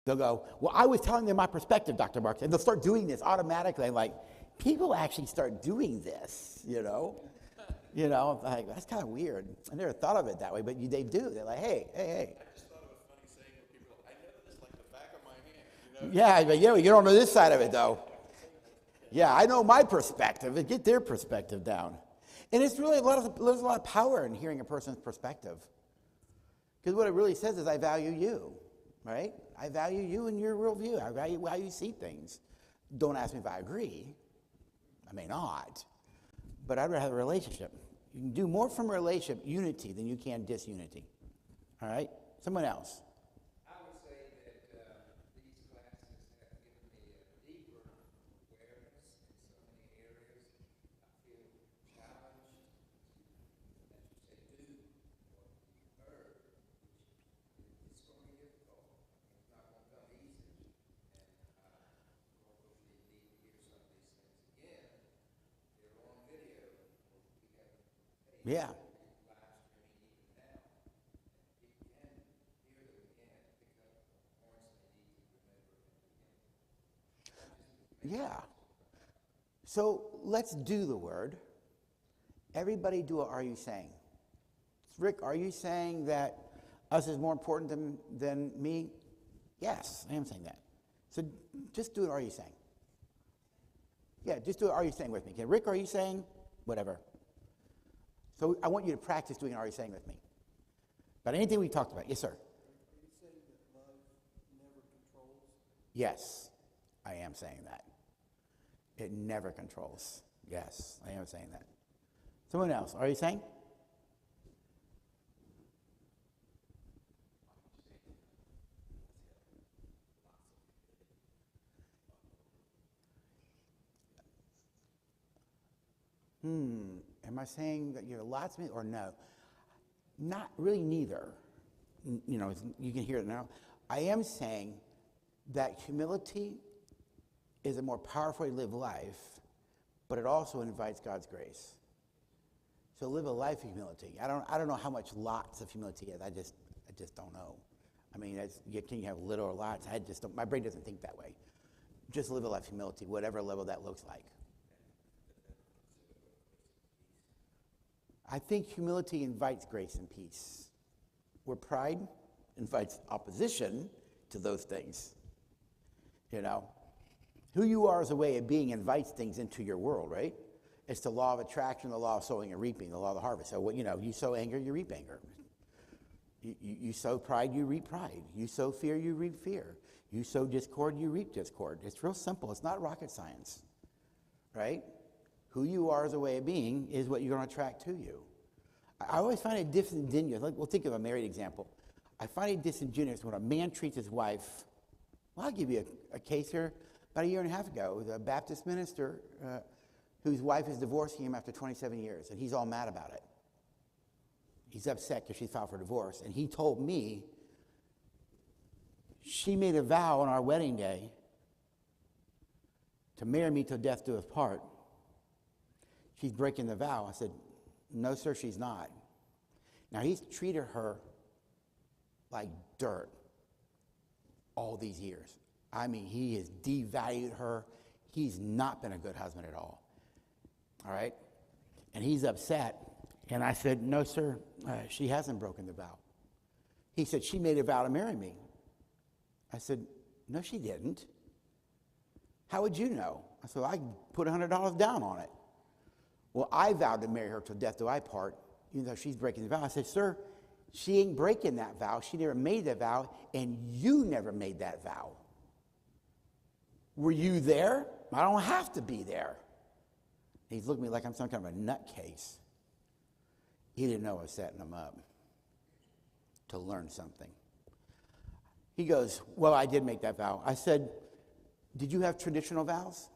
They'll go, well, I was telling them my perspective, Dr. Marks. And they'll start doing this automatically. I'm like, people actually start doing this, you know? You know, like, that's kind of weird. I never thought of it that way, but they do. They're like, hey. I just thought it was funny saying when people, I know this like the back of my hand. You know? Yeah, but you don't know this side of it, though. Yeah, I know my perspective. Get their perspective down. And it's really there's a lot of power in hearing a person's perspective. Because what it really says is, I value you, right? I value you and your worldview. I value how you see things. Don't ask me if I agree. I may not. But I'd rather have a relationship. You can do more from a relationship, unity, than you can disunity. All right? Someone else. I would say that these classes have given me a deeper awareness in so many areas. I feel challenged, as you say, do what you heard, which it's going to be difficult. It's not going to come easy. And hopefully you need to hear some of these things again. They're on video. We have Yeah. Yeah. So let's do the word. Everybody do a are you saying? Rick, are you saying that us is more important than me? Yes, I am saying that. So just do it, are you saying? Yeah, just do it, are you saying with me? Okay, Rick, are you saying? Whatever. So I want you to practice doing are you saying with me. About anything we talked about. Yes, sir. Are you saying that love never controls? Yes, I am saying that. It never controls. Yes, I am saying that. Someone else, are you saying? Am I saying that you're lots of me or no? Not really neither. You know, you can hear it now. I am saying that humility is a more powerful way to live life, but it also invites God's grace. So live a life of humility. I don't know how much lots of humility is. I just don't know. I mean, can you have little or lots? I just don't. My brain doesn't think that way. Just live a life of humility, whatever level that looks like. I think humility invites grace and peace, where pride invites opposition to those things. You know, who you are as a way of being invites things into your world, right? It's the law of attraction, the law of sowing and reaping, the law of the harvest. So, you sow anger, you reap anger. You sow pride, you reap pride. You sow fear, you reap fear. You sow discord, you reap discord. It's real simple. It's not rocket science, right? Who you are as a way of being is what you're going to attract to you. I always find it disingenuous. We'll think of a married example. I find it disingenuous when a man treats his wife. Well, I'll give you a case here. About a year and a half ago, the Baptist minister whose wife is divorcing him after 27 years, and he's all mad about it. He's upset because she filed for divorce. And he told me she made a vow on our wedding day to marry me till death do us part. She's breaking the vow. I said, no, sir, she's not. Now, he's treated her like dirt all these years. I mean, he has devalued her. He's not been a good husband at all. All right? And he's upset. And I said, no, sir, she hasn't broken the vow. He said, she made a vow to marry me. I said, no, she didn't. How would you know? I said, I put $100 down on it. Well, I vowed to marry her till death do I part, even though she's breaking the vow. I said, sir, she ain't breaking that vow. She never made that vow, and you never made that vow. Were you there? I don't have to be there. He's looking at me like I'm some kind of a nutcase. He didn't know I was setting him up to learn something. He goes, well, I did make that vow. I said, did you have traditional vows?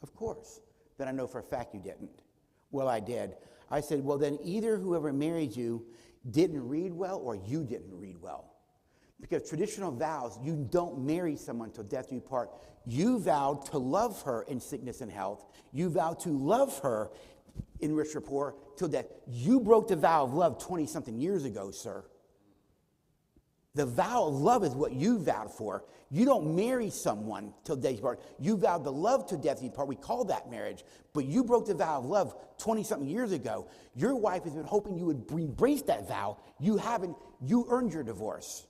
Of course. Then I know for a fact you didn't. Well, I did. I said, well, then either whoever married you didn't read well or you didn't read well. Because traditional vows, you don't marry someone till death do you part. You vowed to love her in sickness and health. You vowed to love her in rich or poor till death. You broke the vow of love 20-something years ago, sir. The vow of love is what you vowed for. You don't marry someone till death you part. You vowed to love till death you part. We call that marriage. But you broke the vow of love 20-something years ago. Your wife has been hoping you would embrace that vow. You haven't. You earned your divorce.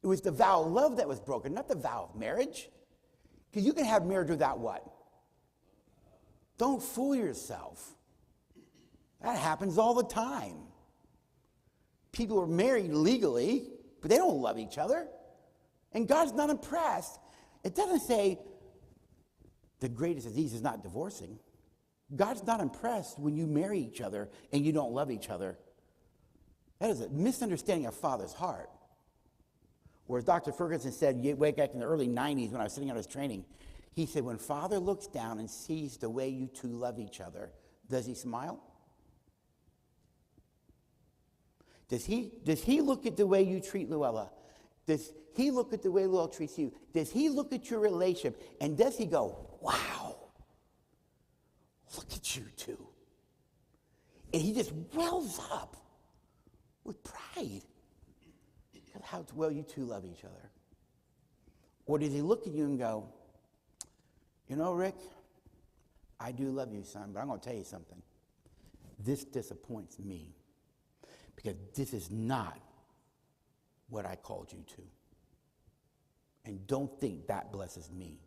It was the vow of love that was broken, not the vow of marriage. Because you can have marriage without what? Don't fool yourself. That happens all the time. People are married legally, but they don't love each other. And God's not impressed. It doesn't say the greatest disease is not divorcing. God's not impressed when you marry each other and you don't love each other. That is a misunderstanding of Father's heart. Whereas Dr. Ferguson said, way back in the early 90s when I was sitting on his training, he said, when Father looks down and sees the way you two love each other, does he smile? Does he look at the way you treat Luella? Does he look at the way Luella treats you? Does he look at your relationship? And does he go, wow, look at you two? And he just wells up with pride at how well you two love each other. Or does he look at you and go, you know, Rick, I do love you, son, but I'm going to tell you something. This disappoints me. Because this is not what I called you to. And don't think that blesses me.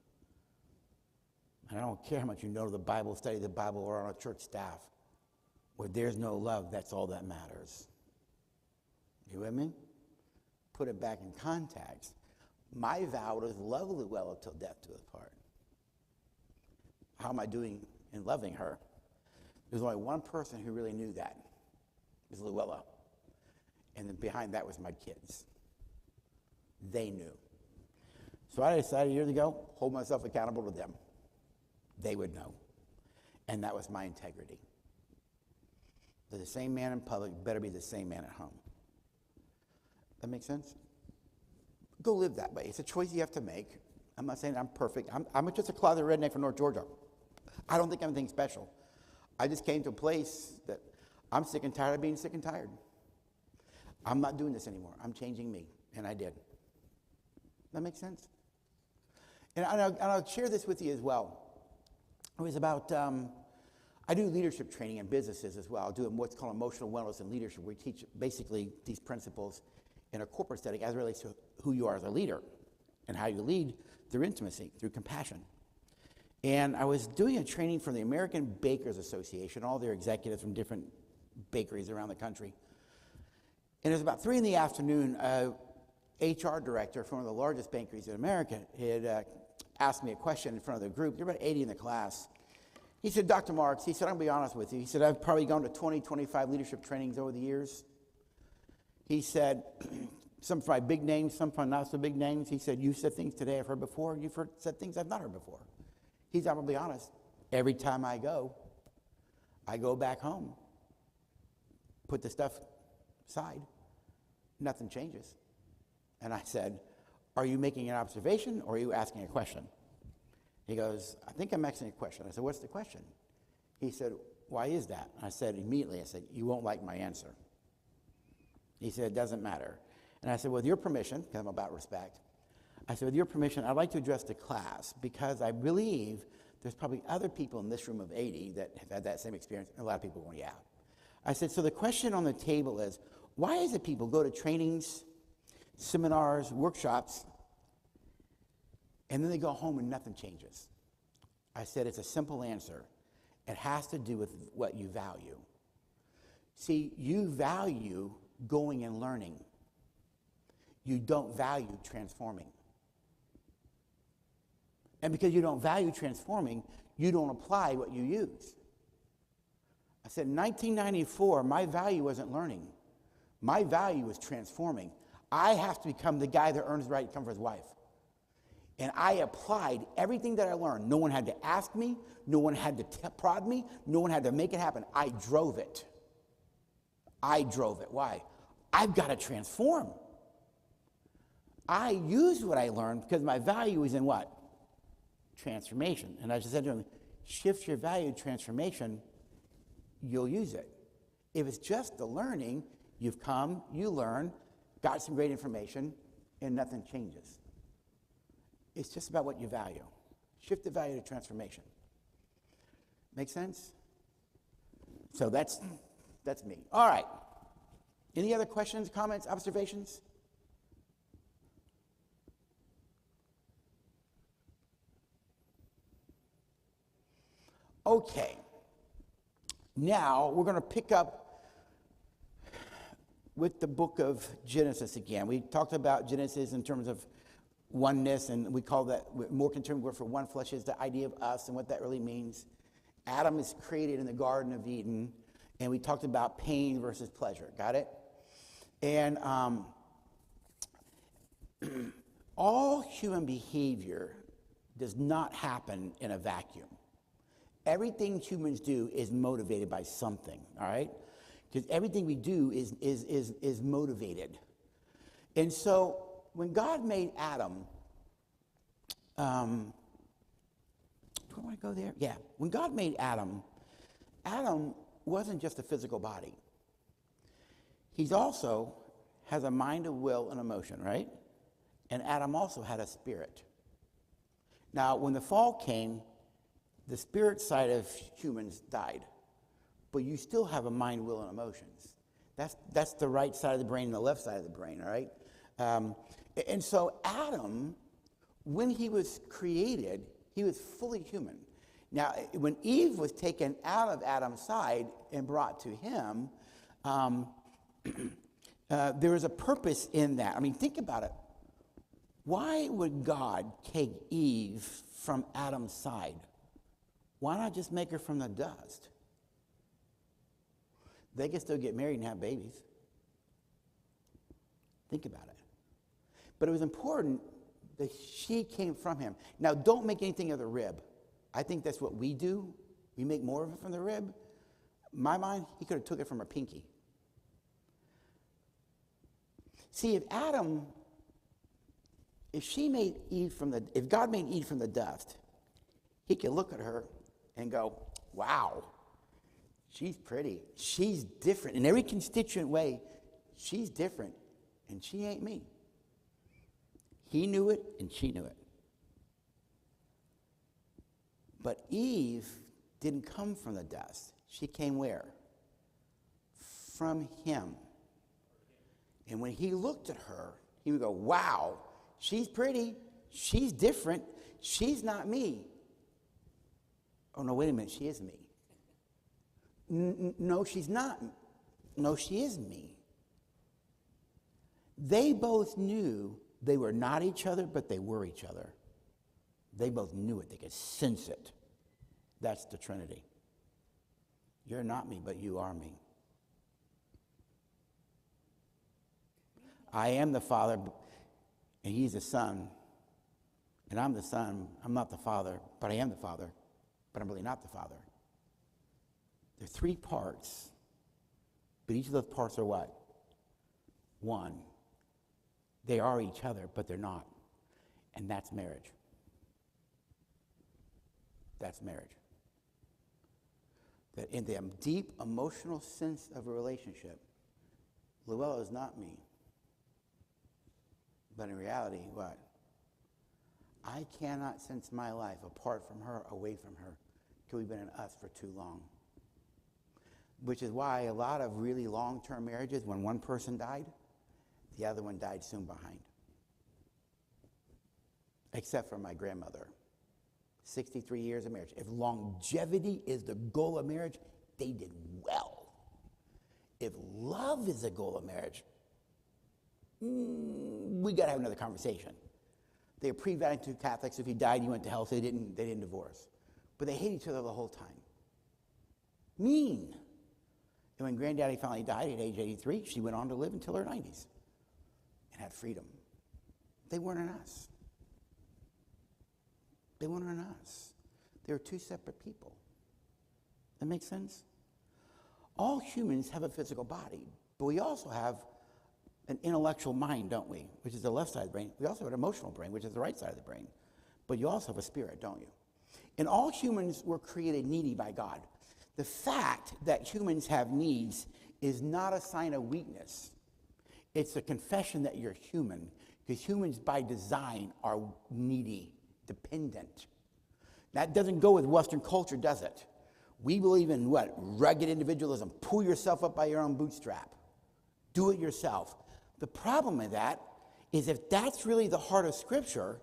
And I don't care how much you know the Bible, study the Bible, or on a church staff. Where there's no love, that's all that matters. You with me? Put it back in context. My vow was love Luella till death do us part. How am I doing in loving her? There's only one person who really knew that. It was Luella. And then behind that was my kids. They knew. So I decided years ago, hold myself accountable to them. They would know. And that was my integrity. The same man in public better be the same man at home. That make sense? Go live that way. It's a choice you have to make. I'm not saying I'm perfect. I'm just a closet redneck from North Georgia. I don't think I'm anything special. I just came to a place that I'm sick and tired of being sick and tired. I'm not doing this anymore. I'm changing me. And I did. That makes sense? And I'll share this with you as well. It was about, I do leadership training in businesses as well. I do what's called emotional wellness and leadership. We teach basically these principles in a corporate setting as it relates to who you are as a leader and how you lead through intimacy, through compassion. And I was doing a training from the American Bakers Association, all their executives from different bakeries around the country. And it was about 3 in the afternoon, HR director from one of the largest bakeries in America had asked me a question in front of the group. There were about 80 in the class. He said, Dr. Marks, he said, I'm going to be honest with you. He said, I've probably gone to 20, 25 leadership trainings over the years. He said, some from my big names, some from not so big names. He said, you said things today I've heard before. You've said things I've not heard before. He's I'm going to be honest. Every time I go back home, put the stuff aside, nothing changes. And I said, are you making an observation or are you asking a question? He goes, I think I'm asking a question. I said, what's the question? He said, why is that? I said, immediately, I said, you won't like my answer. He said, it doesn't matter. And I said, with your permission, because I'm about respect, I said, with your permission, I'd like to address the class because I believe there's probably other people in this room of 80 that have had that same experience. And a lot of people going, yeah. I said, so the question on the table is, why is it people go to trainings, seminars, workshops, and then they go home and nothing changes? I said, it's a simple answer. It has to do with what you value. See, you value going and learning. You don't value transforming. And because you don't value transforming, you don't apply what you use. I said, in 1994, my value wasn't learning. My value was transforming. I have to become the guy that earns the right to come for his wife. And I applied everything that I learned. No one had to ask me. No one had to prod me. No one had to make it happen. I drove it. I drove it. Why? I've got to transform. I used what I learned because my value is in what? Transformation. And I just said to him, shift your value to transformation, you'll use it. If it's just the learning, you've come, you learn, got some great information, and nothing changes. It's just about what you value. Shift the value to transformation. Make sense? So that's me. All right. Any other questions, comments, observations? Okay. Now we're going to pick up with the book of Genesis again. We talked about Genesis in terms of oneness, and we call that, more contemporary word for one flesh is the idea of us and what that really means. Adam is created in the Garden of Eden, and we talked about pain versus pleasure. Got it? And all human behavior does not happen in a vacuum. Everything humans do is motivated by something, all right? Because everything we do is motivated. And so when God made Adam, do I want to go there? Yeah. When God made Adam, Adam wasn't just a physical body. He's also has a mind, a will, and emotion, right? And Adam also had a spirit. Now, when the fall came, the spirit side of humans died, but you still have a mind, will, and emotions. That's the right side of the brain and the left side of the brain, all right? And so Adam, when he was created, he was fully human. Now, when Eve was taken out of Adam's side and brought to him, there was a purpose in that. I mean, think about it. Why would God take Eve from Adam's side? Why not just make her from the dust? They can still get married and have babies. Think about it. But it was important that she came from him. Now, don't make anything of the rib. I think that's what we do. We make more of it from the rib. In my mind, he could have took it from her pinky. See, if God made Eve from the dust, he could look at her and go, wow, she's pretty. She's different. In every constituent way, she's different, and she ain't me. He knew it, and she knew it. But Eve didn't come from the dust. She came where? From him. And when he looked at her, he would go, wow, she's pretty. She's different. She's not me. Oh, no, wait a minute. She is me. No, she's not. No, she is me. They both knew they were not each other, but they were each other. They both knew it. They could sense it. That's the Trinity. You're not me, but you are me. I am the Father, and he's the Son. And I'm the Son. I'm not the Father, but I am the Father. But I'm really not the Father. There are three parts, but each of those parts are what? One. They are each other, but they're not. And that's marriage. That's marriage. That in the deep emotional sense of a relationship, Luella is not me. But in reality, what? I cannot sense my life apart from her, away from her, till we've been in us for too long. Which is why a lot of really long-term marriages, when one person died, the other one died soon behind. Except for my grandmother. 63 years of marriage. If longevity is the goal of marriage, they did well. If love is the goal of marriage, we got to have another conversation. They were pre-Vatican II Catholics. If he died, you went to hell, so they didn't divorce. But they hated each other the whole time. Mean. And when Granddaddy finally died at age 83, she went on to live until her 90s and had freedom. They weren't in us. They weren't in us. They were two separate people. That makes sense? All humans have a physical body, but we also have an intellectual mind, don't we? Which is the left side of the brain. We also have an emotional brain, which is the right side of the brain. But you also have a spirit, don't you? And all humans were created needy by God. The fact that humans have needs is not a sign of weakness. It's a confession that you're human, because humans by design are needy, dependent. That doesn't go with Western culture, does it? We believe in what? Rugged individualism. Pull yourself up by your own bootstrap. Do it yourself. The problem with that is if that's really the heart of Scripture,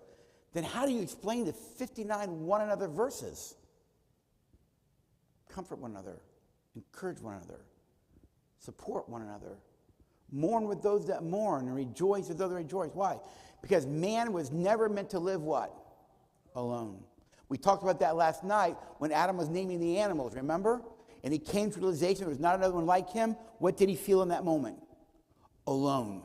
then how do you explain the 59 one another verses? Comfort one another. Encourage one another. Support one another. Mourn with those that mourn and rejoice with those that rejoice. Why? Because man was never meant to live what? Alone. We talked about that last night when Adam was naming the animals, remember? And he came to realization there was not another one like him. What did he feel in that moment? Alone.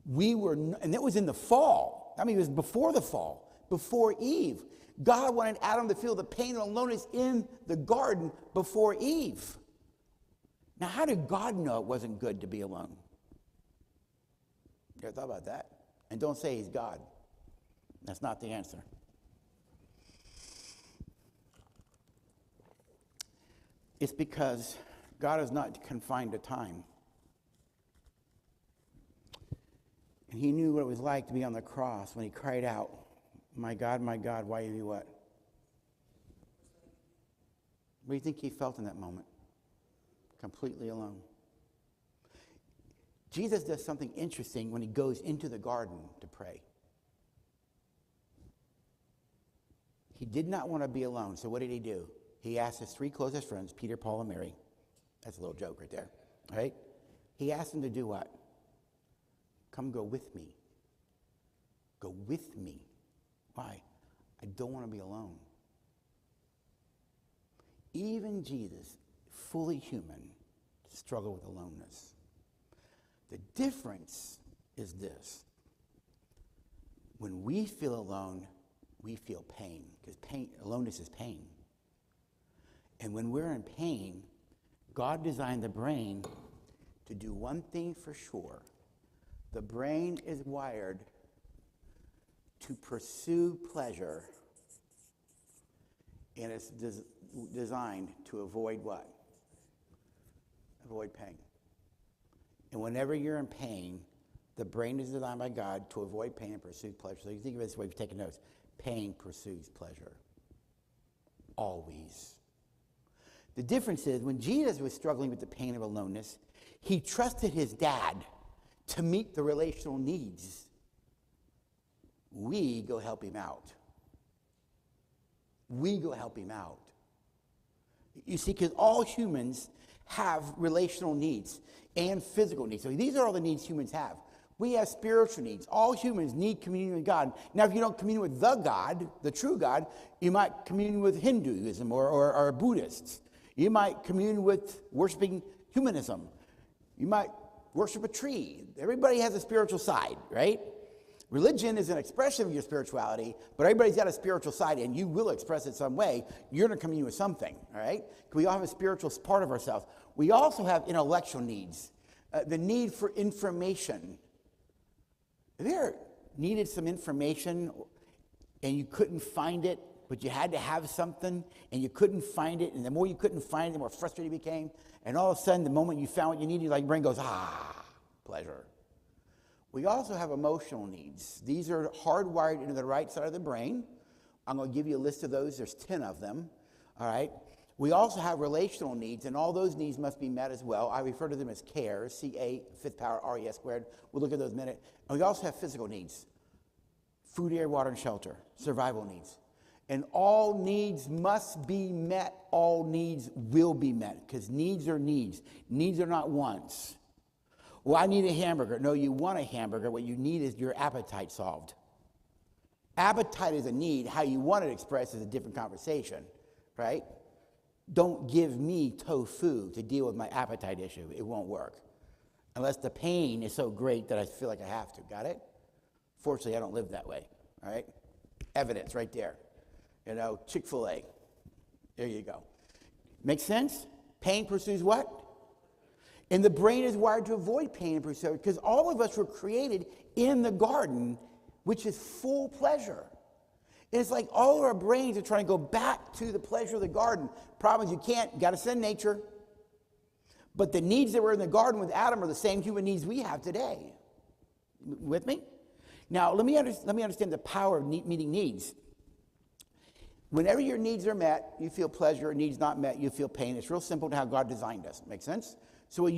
And it was in the fall. I mean, it was before the fall, before Eve. God wanted Adam to feel the pain and aloneness in the garden before Eve. Now, how did God know it wasn't good to be alone? You ever thought about that? And don't say he's God. That's not the answer. It's because God is not confined to time. And he knew what it was like to be on the cross when he cried out, my God, why have you what? What do you think he felt in that moment? Completely alone. Jesus does something interesting when he goes into the garden to pray. He did not want to be alone, so what did he do? He asked his three closest friends, Peter, Paul, and Mary. That's a little joke right there, right? He asked them to do what? Come go with me. Go with me. Why? I don't want to be alone. Even Jesus, fully human, struggled with aloneness. The difference is this. When we feel alone, we feel pain, because aloneness is pain. And when we're in pain, God designed the brain to do one thing for sure. The brain is wired to pursue pleasure, and it's designed to avoid what? Avoid pain. And whenever you're in pain, the brain is designed by God to avoid pain and pursue pleasure. So you think of it this way, if you're taking notes. Pain pursues pleasure. Always. The difference is when Jesus was struggling with the pain of aloneness, he trusted his dad to meet the relational needs. We go help him out. We go help him out. You see, because all humans have relational needs and physical needs. So these are all the needs humans have. We have spiritual needs. All humans need communion with God. Now, if you don't commune with the God, the true God, you might commune with Hinduism or Buddhists. You might commune with worshiping humanism. You might worship a tree. Everybody has a spiritual side, right? Religion is an expression of your spirituality, but everybody's got a spiritual side, and you will express it some way. You're going to commune with something, all right? We all have a spiritual part of ourselves. We also have intellectual needs, the need for information. Have you ever needed some information and you couldn't find it, but you had to have something and you couldn't find it, and the more you couldn't find it, the more frustrated you became, and all of a sudden, the moment you found what you needed, like your brain goes, pleasure. We also have emotional needs. These are hardwired into the right side of the brain. I'm going to give you a list of those. There's 10 of them, all right? We also have relational needs, and all those needs must be met as well. I refer to them as CARES, C-A, fifth power, R-E-S squared. We'll look at those in a minute. And we also have physical needs, food, air, water, and shelter, survival needs. And all needs must be met. All needs will be met, because needs are needs. Needs are not wants. Well, I need a hamburger. No, you want a hamburger. What you need is your appetite solved. Appetite is a need. How you want it expressed is a different conversation, right? Don't give me tofu to deal with my appetite issue. It won't work. Unless the pain is so great that I feel like I have to. Got it? Fortunately, I don't live that way, all right? Evidence right there. You know, Chick-fil-A. There you go. Make sense? Pain pursues what? And the brain is wired to avoid pain and pursue it, because all of us were created in the garden, which is full pleasure. And it's like all of our brains are trying to go back to the pleasure of the garden. Problem is you can't. You got to send nature. But the needs that were in the garden with Adam are the same human needs we have today. With me? Now, let me understand the power of meeting needs. Whenever your needs are met, you feel pleasure. Needs not met, you feel pain. It's real simple to how God designed us. Make sense? So we'll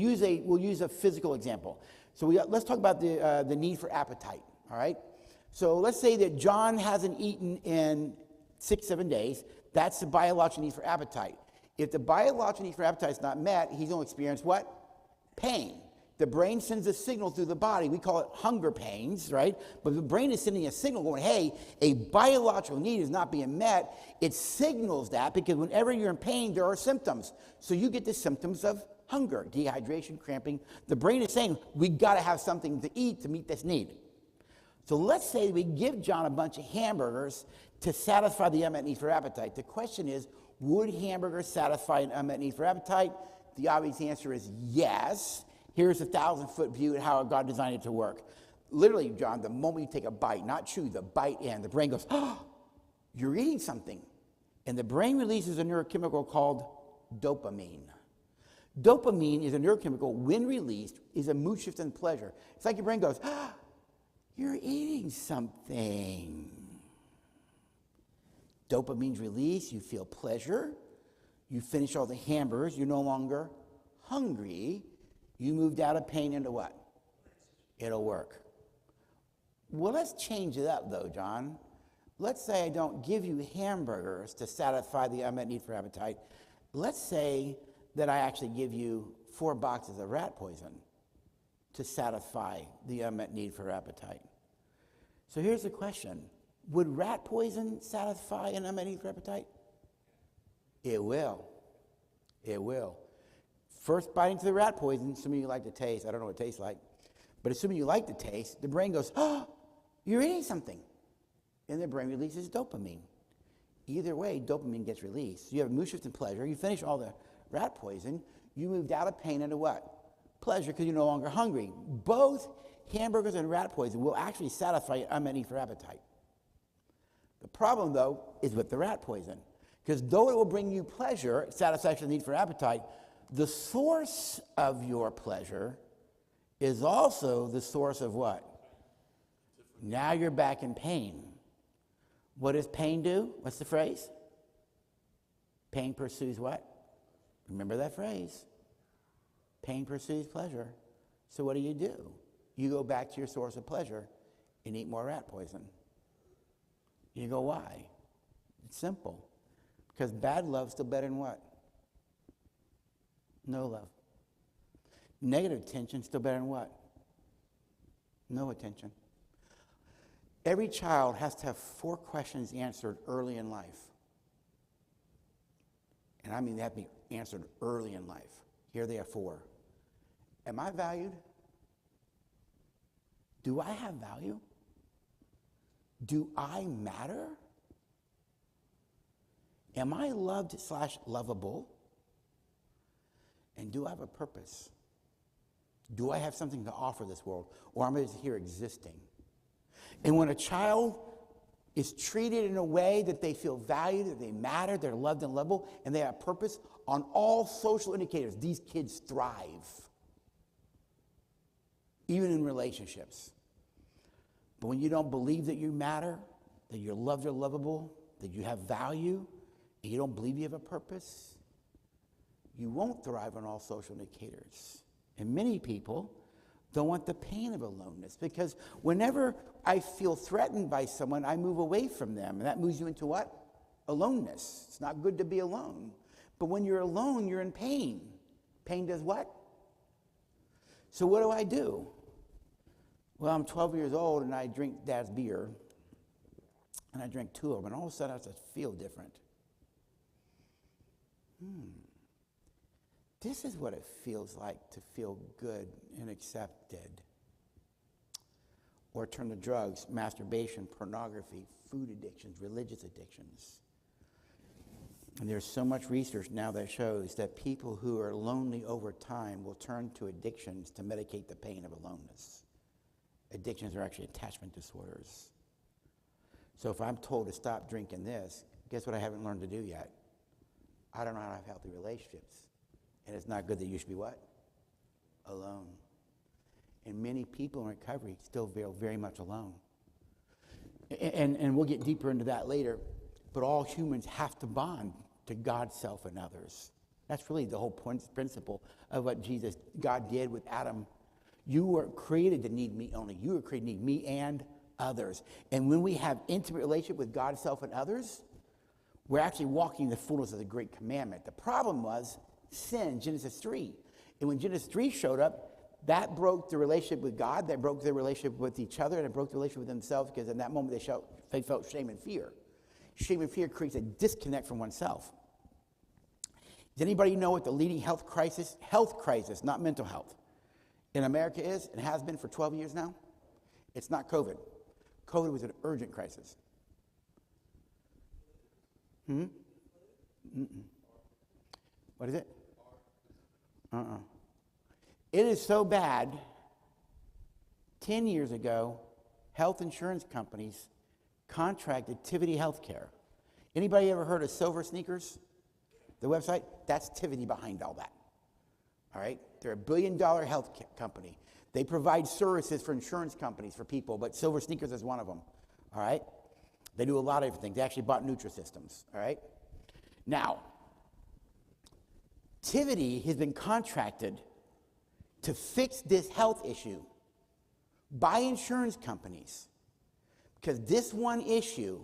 use a physical example. So let's talk about the need for appetite. All right. So let's say that John hasn't eaten in 6-7 days. That's the biological need for appetite. If the biological need for appetite is not met, he's going to experience what? Pain. The brain sends a signal through the body. We call it hunger pains, right? But the brain is sending a signal going, hey, a biological need is not being met. It signals that because whenever you're in pain, there are symptoms. So you get the symptoms of hunger, dehydration, cramping. The brain is saying, we got to have something to eat to meet this need. So let's say we give John a bunch of hamburgers to satisfy the unmet need for appetite. The question is, would hamburgers satisfy an unmet need for appetite? The obvious answer is yes. Here's a 1,000-foot view of how God designed it to work. Literally, John, the moment you take a bite, not chew, the bite in, the brain goes, oh, you're eating something. And the brain releases a neurochemical called dopamine. Dopamine is a neurochemical, when released, is a mood shift and pleasure. It's like your brain goes, oh, you're eating something. Dopamine's released, you feel pleasure. You finish all the hamburgers, you're no longer hungry. You moved out of pain into what? It'll work. Well, let's change it up, though, John. Let's say I don't give you hamburgers to satisfy the unmet need for appetite. Let's say that I actually give you 4 boxes of rat poison to satisfy the unmet need for appetite. So here's the question. Would rat poison satisfy an unmet need for appetite? It will. It will. First bite into the rat poison, assuming you like the taste. I don't know what it tastes like. But assuming you like the taste, the brain goes, oh, you're eating something. And the brain releases dopamine. Either way, dopamine gets released. So you have mood shift and pleasure. You finish all the rat poison. You moved out of pain into what? Pleasure, because you're no longer hungry. Both hamburgers and rat poison will actually satisfy your unmet need for appetite. The problem, though, is with the rat poison. Because though it will bring you pleasure, satisfaction of the need for appetite, the source of your pleasure is also the source of what? Now you're back in pain. What does pain do? What's the phrase? Pain pursues what? Remember that phrase. Pain pursues pleasure. So what do? You go back to your source of pleasure and eat more rat poison. You go, why? It's simple. Because bad love's still better than what? No love. Negative attention still better than what? No attention. Every child has to have 4 questions answered early in life. And I mean they have to be answered early in life. Here they are 4. Am I valued? Do I have value? Do I matter? Am I loved/lovable? And do I have a purpose? Do I have something to offer this world? Or am I just here existing? And when a child is treated in a way that they feel valued, that they matter, they're loved and lovable, and they have purpose, on all social indicators, these kids thrive. Even in relationships. But when you don't believe that you matter, that you're loved or lovable, that you have value, and you don't believe you have a purpose, you won't thrive on all social indicators. And many people don't want the pain of aloneness, because whenever I feel threatened by someone, I move away from them. And that moves you into what? Aloneness. It's not good to be alone. But when you're alone, you're in pain. Pain does what? So what do? Well, I'm 12 years old and I drink Dad's beer. And I drink 2 of them. And all of a sudden I just feel different. This is what it feels like to feel good and accepted. Or turn to drugs, masturbation, pornography, food addictions, religious addictions. And there's so much research now that shows that people who are lonely over time will turn to addictions to medicate the pain of aloneness. Addictions are actually attachment disorders. So if I'm told to stop drinking this, guess what I haven't learned to do yet? I don't know how to have healthy relationships. And it's not good that you should be what? Alone. And many people in recovery still feel very much alone. And we'll get deeper into that later. But all humans have to bond to God, self, and others. That's really the whole principle of what God did with Adam. You were created to need me only. You were created to need me and others. And when we have intimate relationship with God, self, and others, we're actually walking in the fullness of the great commandment. The problem was sin, Genesis 3. And when Genesis 3 showed up, that broke the relationship with God, that broke their relationship with each other, and it broke the relationship with themselves, because in that moment they felt shame and fear. Shame and fear creates a disconnect from oneself. Does anybody know what the leading health crisis, not mental health, in America is and has been for 12 years now? It's not COVID. COVID was an urgent crisis. What is it? It is so bad, 10 years ago, health insurance companies contracted Tivity Healthcare. Anybody ever heard of Silver Sneakers? The website? That's Tivity behind all that. All right? They're a $1 billion health company. They provide services for insurance companies, for people, but Silver Sneakers is one of them. All right? They do a lot of different things. They actually bought Nutrisystems. All right? Now, Tivity has been contracted to fix this health issue by insurance companies, because this one issue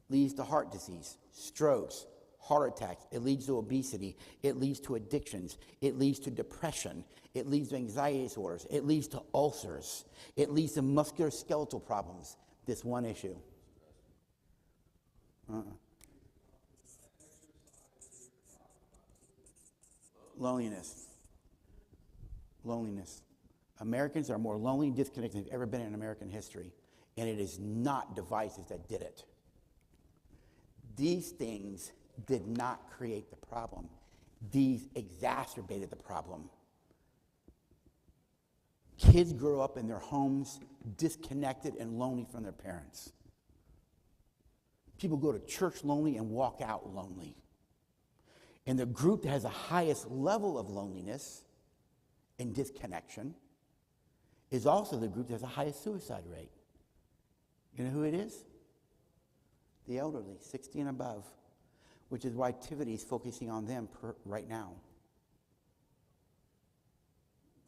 leads to heart disease, strokes, heart attacks. It leads to obesity. It leads to addictions. It leads to depression. It leads to anxiety disorders. It leads to ulcers. It leads to musculoskeletal problems. This one issue. Loneliness. Americans are more lonely and disconnected than they've ever been in American history. And it is not devices that did it. These things did not create the problem. These exacerbated the problem. Kids grow up in their homes disconnected and lonely from their parents. People go to church lonely and walk out lonely. And the group that has the highest level of loneliness and disconnection is also the group that has the highest suicide rate. You know who it is? The elderly, 60 and above, which is why Tivity is focusing on them right now.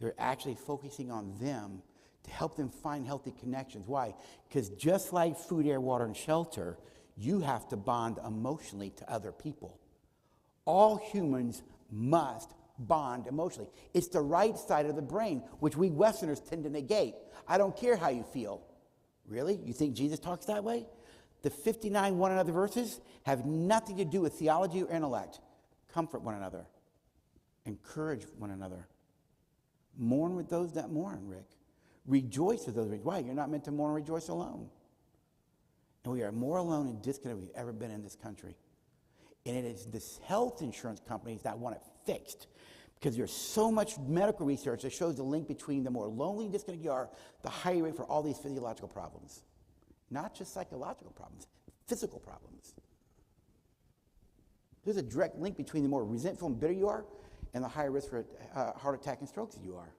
They're actually focusing on them to help them find healthy connections. Why? Because just like food, air, water, and shelter, you have to bond emotionally to other people. All humans must bond emotionally. It's the right side of the brain, which we Westerners tend to negate. I don't care how you feel. Really? You think Jesus talks that way? The 59 one another verses have nothing to do with theology or intellect. Comfort one another. Encourage one another. Mourn with those that mourn, Rick. Rejoice with those. Why? You're not meant to mourn and rejoice alone. And we are more alone and disconnected than we've ever been in this country. And it is this health insurance companies that want it fixed, because there's so much medical research that shows the link between the more lonely and disconnected you are, the higher rate for all these physiological problems. Not just psychological problems, physical problems. There's a direct link between the more resentful and bitter you are and the higher risk for heart attack and strokes that you are.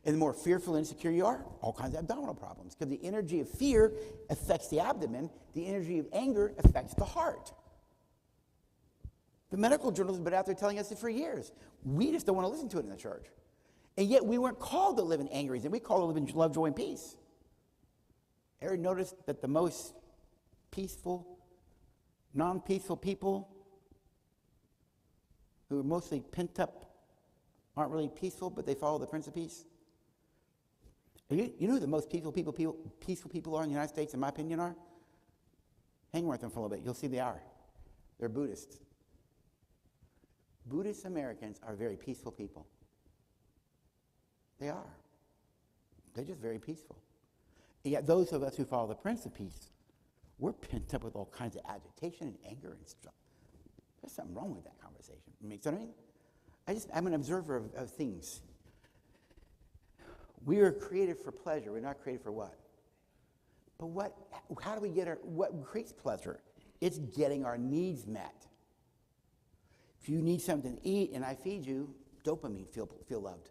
And the more fearful and insecure you are, all kinds of abdominal problems. Because the energy of fear affects the abdomen, the energy of anger affects the heart. The medical journals have been out there telling us it for years. We just don't want to listen to it in the church. And yet we weren't called to live in anger, and we called to live in love, joy, and peace. Ever noticed that the most peaceful, non-peaceful people who are mostly pent up aren't really peaceful, but they follow the Prince of Peace? You know who the most peaceful people are in the United States, in my opinion, are? Hang with them for a little bit. You'll see they are. They're Buddhists. Buddhist Americans are very peaceful people. They are. They're just very peaceful. And yet those of us who follow the Prince of Peace, we're pent up with all kinds of agitation and anger and stuff. There's something wrong with that conversation. You know what I mean? I'm an observer of things. We are created for pleasure. We're not created for what? But how do we what creates pleasure? It's getting our needs met. If If you need something to eat and I feed you, dopamine, feel loved.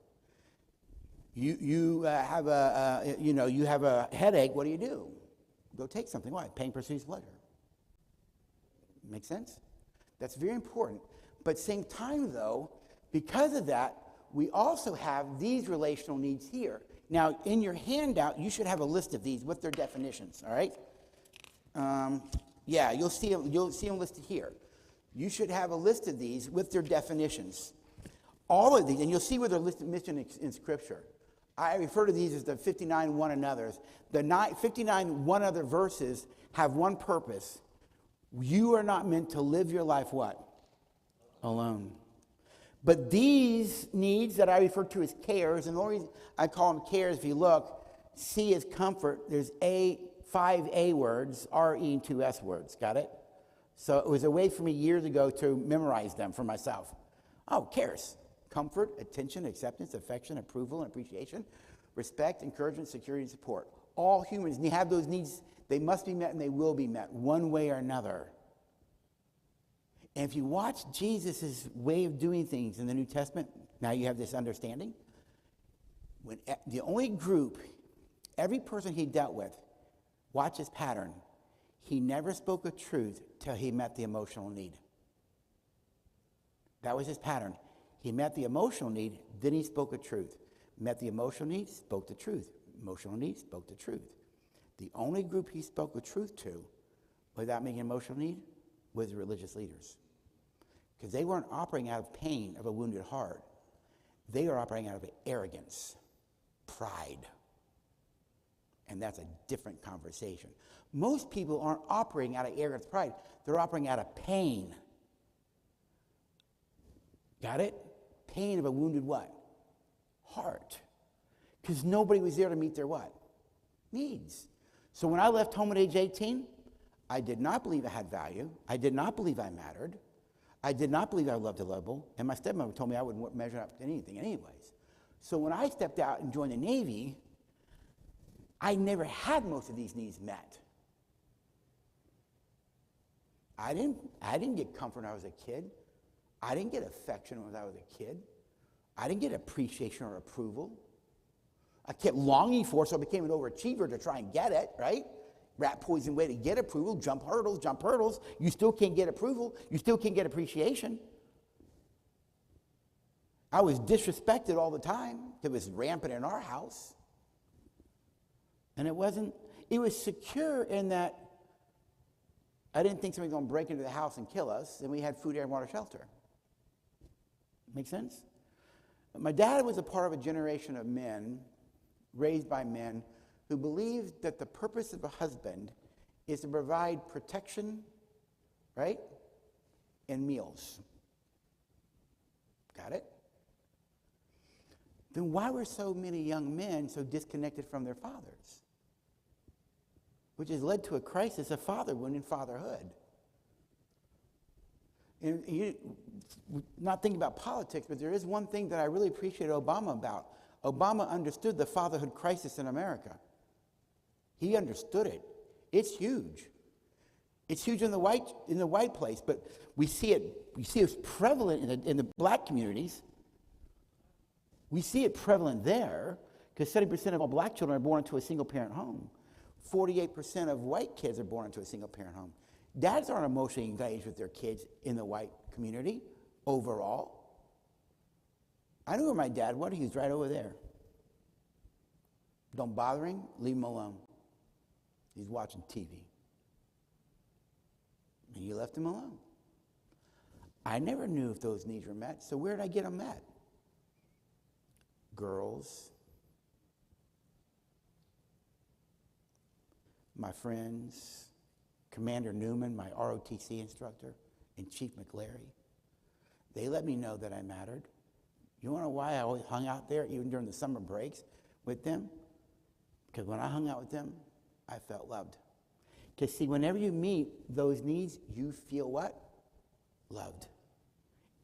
You have a headache. What do? Go take something. Why? Pain precedes pleasure. Make sense? That's very important. But same time, though, because of that, we also have these relational needs here. Now, in your handout, you should have a list of these with their definitions. All right? You'll see them listed here. You should have a list of these with their definitions. All of these, and you'll see where they're listed in Scripture. I refer to these as the 59 one another's. The 59 one other verses have one purpose. You are not meant to live your life what? Alone. But these needs that I refer to as cares, and the only reason I call them cares, if you look, C is comfort. There's 5 A words, R-E, and 2 S words. Got it? So it was a way for me years ago to memorize them for myself. Oh, cares. Comfort, attention, acceptance, affection, approval, and appreciation, respect, encouragement, security, and support. All humans have those needs. They must be met and they will be met one way or another. And if you watch Jesus' way of doing things in the New Testament, now you have this understanding. When the only group, every person he dealt with, watch his pattern. He never spoke a truth till he met the emotional need. That was his pattern. He met the emotional need, then he spoke a truth. Met the emotional need, spoke the truth. Emotional need, spoke the truth. The only group he spoke the truth to without making emotional need was the religious leaders. Because they weren't operating out of pain of a wounded heart. They were operating out of arrogance, pride. And that's a different conversation. Most people aren't operating out of arrogance, pride. They're operating out of pain. Got it? Pain of a wounded what? Heart. Because nobody was there to meet their what? Needs. So when I left home at age 18, I did not believe I had value. I did not believe I mattered. I did not believe I was lovable. And my stepmother told me I wouldn't measure up to anything anyways. So when I stepped out and joined the Navy, I never had most of these needs met. I didn't get comfort when I was a kid. I didn't get affection when I was a kid. I didn't get appreciation or approval. I kept longing for it, so I became an overachiever to try and get it, right? Rat poison way to get approval, jump hurdles. You still can't get approval. You still can't get appreciation. I was disrespected all the time. It was rampant in our house. And it was secure in that I didn't think somebody was going to break into the house and kill us, and we had food, air, and water, shelter. Make sense? My dad was a part of a generation of men, raised by men, who believed that the purpose of a husband is to provide protection, right, and meals. Got it? Then why were so many young men so disconnected from their fathers? Which has led to a crisis of fatherhood and fatherhood. And not thinking about politics, but there is one thing that I really appreciate Obama about. Obama understood the fatherhood crisis in America. He understood it. It's huge. It's huge in the white place, but we see it prevalent in the black communities. We see it prevalent there because 70% of all black children are born into a single-parent home. 48% of white kids are born into a single-parent home. Dads aren't emotionally engaged with their kids in the white community overall. I knew where my dad was. He was right over there. Don't bother him. Leave him alone. He's watching TV. And you left him alone. I never knew if those needs were met, so where did I get them met? Girls. My friends. Commander Newman, my ROTC instructor, and Chief McLary. They let me know that I mattered. You want to know why I always hung out there, even during the summer breaks, with them? Because when I hung out with them, I felt loved. Because see, whenever you meet those needs, you feel what? Loved.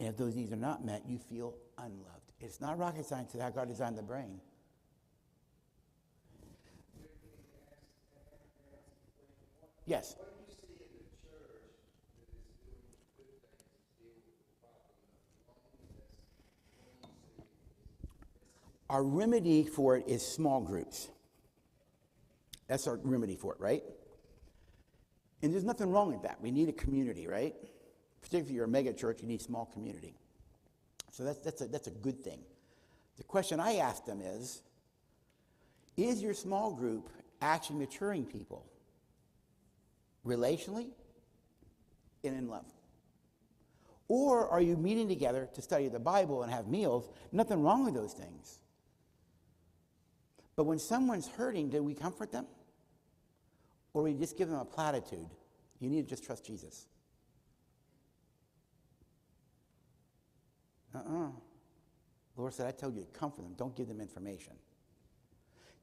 And if those needs are not met, you feel unloved. It's not rocket science how God designed the brain. Yes. What do you see in the church that is doing good things to deal with the problem Our remedy for it is small groups. That's our remedy for it, right? And there's nothing wrong with that. We need a community, right? Particularly if you're a mega church, you need small community. So that's a good thing. The question I ask them is your small group actually maturing people relationally and in love? Or are you meeting together to study the Bible and have meals? Nothing wrong with those things. But when someone's hurting, do we comfort them? Or we just give them a platitude? You need to just trust Jesus. Lord said, I told you to comfort them. Don't give them information.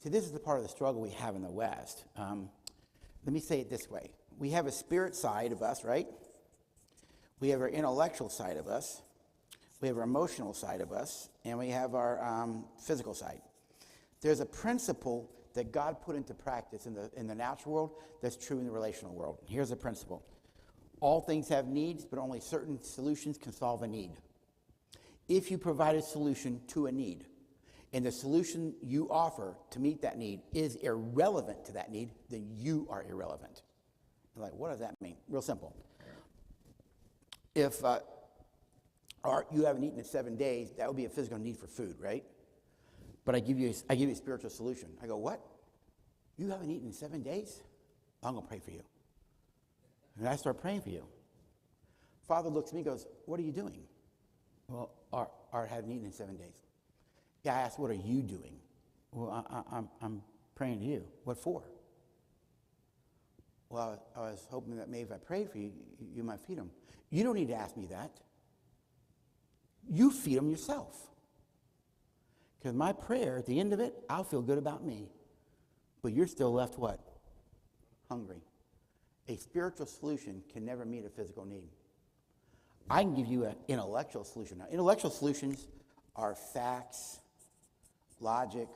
See, this is the part of the struggle we have in the West. Let me say it this way. We have a spirit side of us, right? We have our intellectual side of us. We have our emotional side of us. And we have our physical side. There's a principle that God put into practice in the natural world that's true in the relational world. Here's the principle. All things have needs, but only certain solutions can solve a need. If you provide a solution to a need, and the solution you offer to meet that need is irrelevant to that need, then you are irrelevant. You're like, what does that mean? Real simple. If you haven't eaten in 7 days, that would be a physical need for food, right? But I give you a spiritual solution. I go, what? You haven't eaten in 7 days? I'm going to pray for you. And I start praying for you. Father looks at me and goes, what are you doing? Well, Art hadn't eaten in 7 days. Yeah, I asked, what are you doing? Well, I'm praying to you. What for? Well, I was hoping that maybe if I prayed for you, you might feed them. You don't need to ask me that. You feed them yourself. Because my prayer, at the end of it, I'll feel good about me. But you're still left what? Hungry. A spiritual solution can never meet a physical need. I can give you an intellectual solution. Now, intellectual solutions are facts, logic,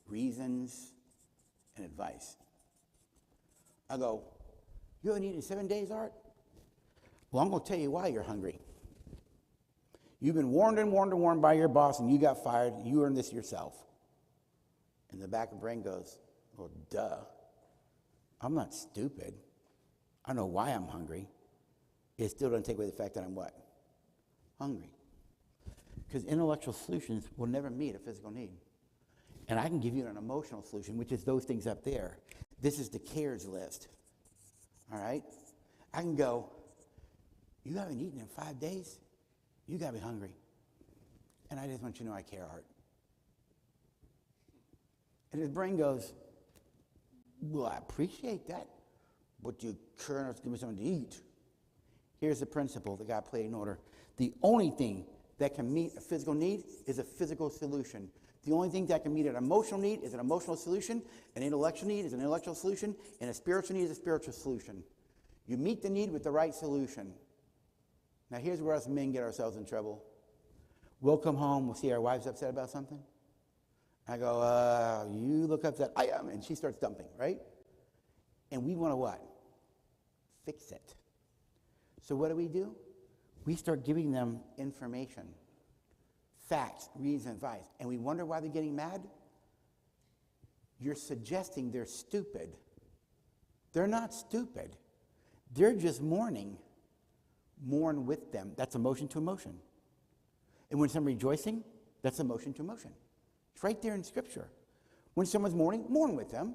reasons, and advice. I go, you haven't eaten in 7 days, Art? Well, I'm going to tell you why you're hungry. You've been warned and warned and warned by your boss, and you got fired, and you earned this yourself. And the back of the brain goes, well, duh. I'm not stupid. I know why I'm hungry. It still doesn't take away the fact that I'm what? Hungry. Because intellectual solutions will never meet a physical need. And I can give you an emotional solution, which is those things up there. This is the cares list. All right? I can go, you haven't eaten in 5 days? You got to be hungry. And I just want you to know I care, Art. And his brain goes, well, I appreciate that, but you care enough to give me something to eat. Here's the principle that God played in order. The only thing that can meet a physical need is a physical solution. The only thing that can meet an emotional need is an emotional solution. An intellectual need is an intellectual solution. And a spiritual need is a spiritual solution. You meet the need with the right solution. Now, here's where us men get ourselves in trouble. We'll come home, we'll see our wives upset about something. I go, you look upset. I am. And she starts dumping, right? And we want to what? Fix it. So what do? We start giving them information, facts, reasons, advice. And we wonder why they're getting mad? You're suggesting they're stupid. They're not stupid. They're just mourning. Mourn with them. That's emotion to emotion. And when someone's rejoicing, that's emotion to emotion. It's right there in Scripture. When someone's mourning, mourn with them.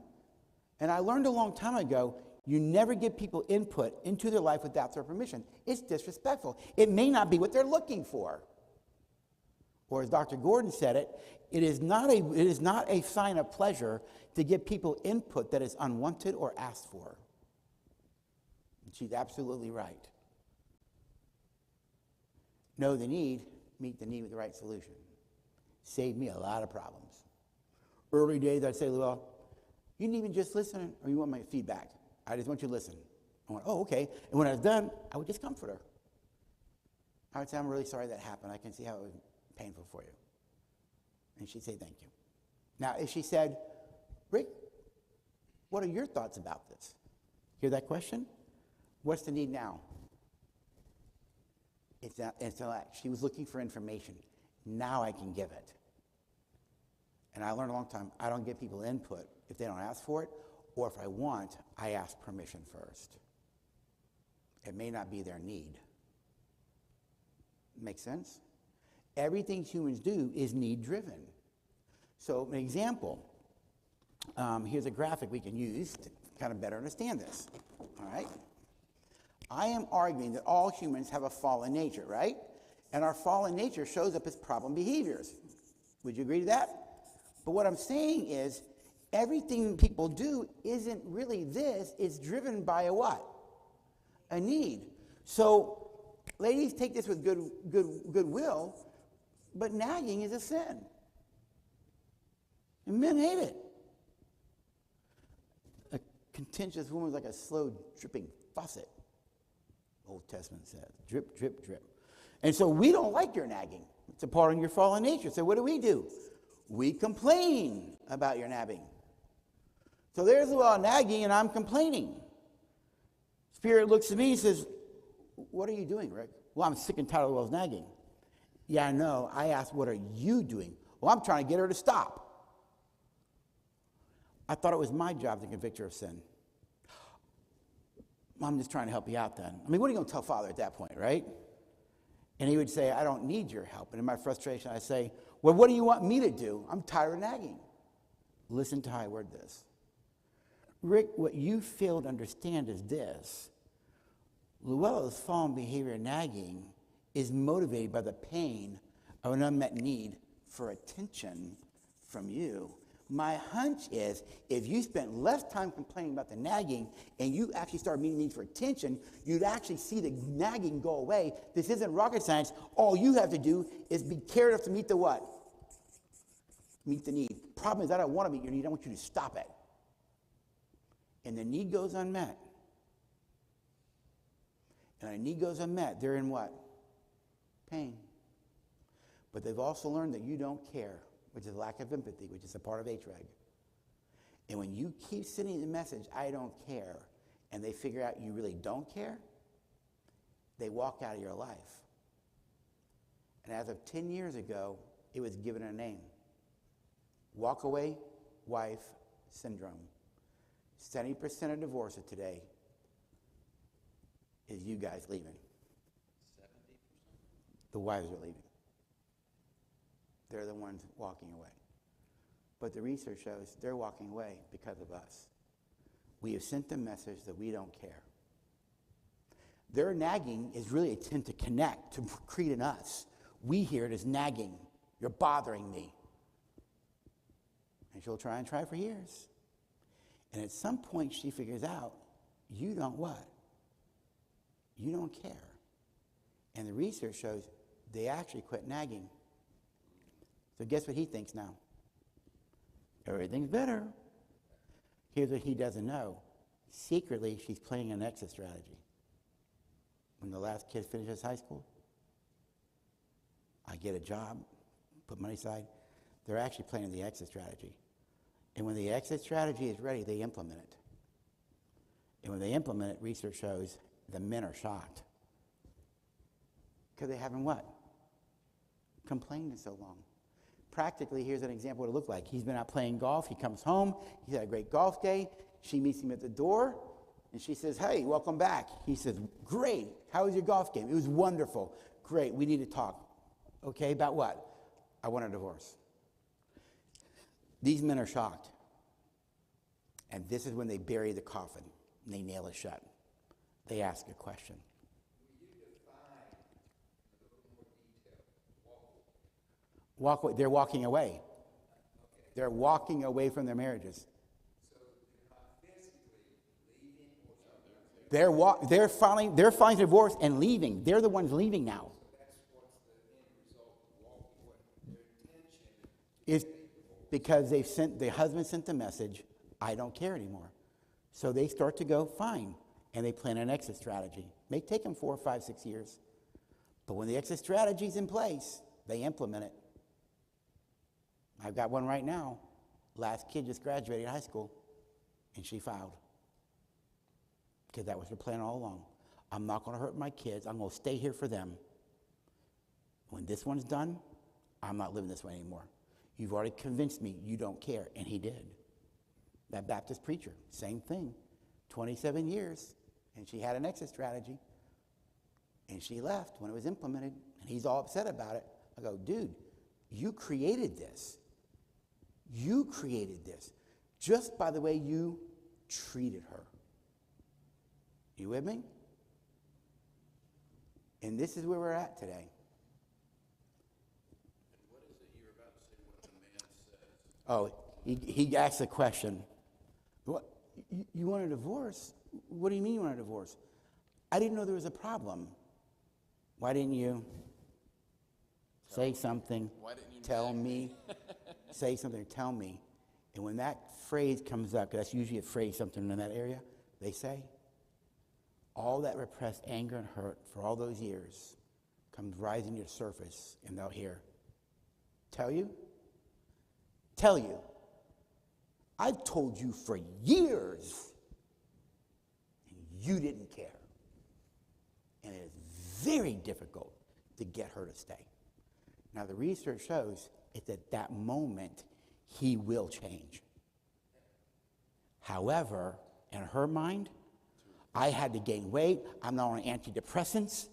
And I learned a long time ago, you never give people input into their life without their permission. It's disrespectful. It may not be what they're looking for. Or as Dr. Gordon said it, it is not a sign of pleasure to give people input that is unwanted or asked for. And she's absolutely right. Know the need, meet the need with the right solution. Saved me a lot of problems. Early days, I'd say, well, you didn't even just listen, or you want my feedback? I just want you to listen. I went, oh, okay. And when I was done, I would just comfort her. I would say, I'm really sorry that happened. I can see how it was painful for you. And she'd say, thank you. Now, if she said, Rick, what are your thoughts about this? Hear that question? What's the need now? It's intellect. She was looking for information. Now I can give it. And I learned a long time, I don't give people input if they don't ask for it, or if I want, I ask permission first. It may not be their need. Make sense? Everything humans do is need-driven. So an example, here's a graphic we can use to kind of better understand this, all right? I am arguing that all humans have a fallen nature, right? And our fallen nature shows up as problem behaviors. Would you agree to that? But what I'm saying is, everything people do isn't really this, it's driven by a what? A need. So, ladies, take this with goodwill, but nagging is a sin. And men hate it. A contentious woman is like a slow dripping faucet, Old Testament says. Drip, drip, drip. And so we don't like your nagging. It's a part of your fallen nature. So what do? We complain about your nagging. So there's a lot of nagging, and I'm complaining. Spirit looks at me and says, what are you doing, Rick? Well, I'm sick and tired of Will's nagging. Yeah, I know. I asked, what are you doing? Well, I'm trying to get her to stop. I thought it was my job to convict her of sin. I'm just trying to help you out then. I mean, what are you going to tell Father at that point, right? And he would say, I don't need your help. And in my frustration, I say, well, what do you want me to do? I'm tired of nagging. Listen to how I word this. Rick, what you fail to understand is this. Luella's fallen behavior nagging is motivated by the pain of an unmet need for attention from you. My hunch is if you spent less time complaining about the nagging and you actually started meeting the need for attention, you'd actually see the nagging go away. This isn't rocket science. All you have to do is be care enough to meet the what? Meet the need. Problem is, I don't want to meet your need. I want you to stop it. And the need goes unmet. And when a need goes unmet, they're in what? Pain. But they've also learned that you don't care, which is lack of empathy, which is a part of HREG. And when you keep sending the message, I don't care, and they figure out you really don't care, they walk out of your life. And as of 10 years ago, it was given a name. Walk-away wife syndrome. 70% of divorces today is you guys leaving. 70%? The wives are leaving. They're the ones walking away. But the research shows they're walking away because of us. We have sent them message that we don't care. Their nagging is really a attempt to connect, to create in us. We hear it as nagging. You're bothering me. And she'll try for years. And at some point she figures out, you don't what? You don't care. And the research shows they actually quit nagging. So guess what he thinks now? Everything's better. Here's what he doesn't know. Secretly, she's playing an exit strategy. When the last kid finishes high school, I get a job, put money aside. They're actually playing the exit strategy. And when the exit strategy is ready, they implement it. And when they implement it, research shows the men are shocked. Because they haven't what? Complained so long. Practically, here's an example of what it looked like. He's been out playing golf. He comes home. He's had a great golf day. She meets him at the door, and she says, hey, welcome back. He says, great. How was your golf game? It was wonderful. Great. We need to talk. Okay, about what? I want a divorce. These men are shocked. And this is when they bury the coffin, and they nail it shut. They ask a question. Will you define in a little more detail Walk away. They're walking away. Okay. They're walking away from their marriages. So they're not physically leaving or something. They're filing divorce and leaving. They're the ones leaving now. So that's what's the end result of walking away. Their intention Is because the husband sent the message, I don't care anymore. So they start to go, fine. And they plan an exit strategy. May take them 4, 5, 6 years. But when the exit strategy is in place, they implement it. I've got one right now. Last kid just graduated high school, and she filed. Because that was her plan all along. I'm not going to hurt my kids. I'm going to stay here for them. When this one's done, I'm not living this way anymore. You've already convinced me you don't care. And he did. That Baptist preacher, same thing. 27 years, and she had an exit strategy. And she left when it was implemented, and he's all upset about it. I go, dude, you created this. You created this just by the way you treated her. You with me? And this is where we're at today. And what is it you were about to say, what the man says? Oh, he asked a question. What, you want a divorce? What do you mean you want a divorce? I didn't know there was a problem. Why didn't you say something? Why didn't you tell me? Say something, tell me. And when that phrase comes up, because that's usually a phrase, something in that area, they say, all that repressed anger and hurt for all those years comes rising to the surface, and they'll hear, tell you? Tell you. I've told you for years, and you didn't care. And it is very difficult to get her to stay. Now, the research shows it's at that moment he will change. However, in her mind, I had to gain weight. I'm not on antidepressants.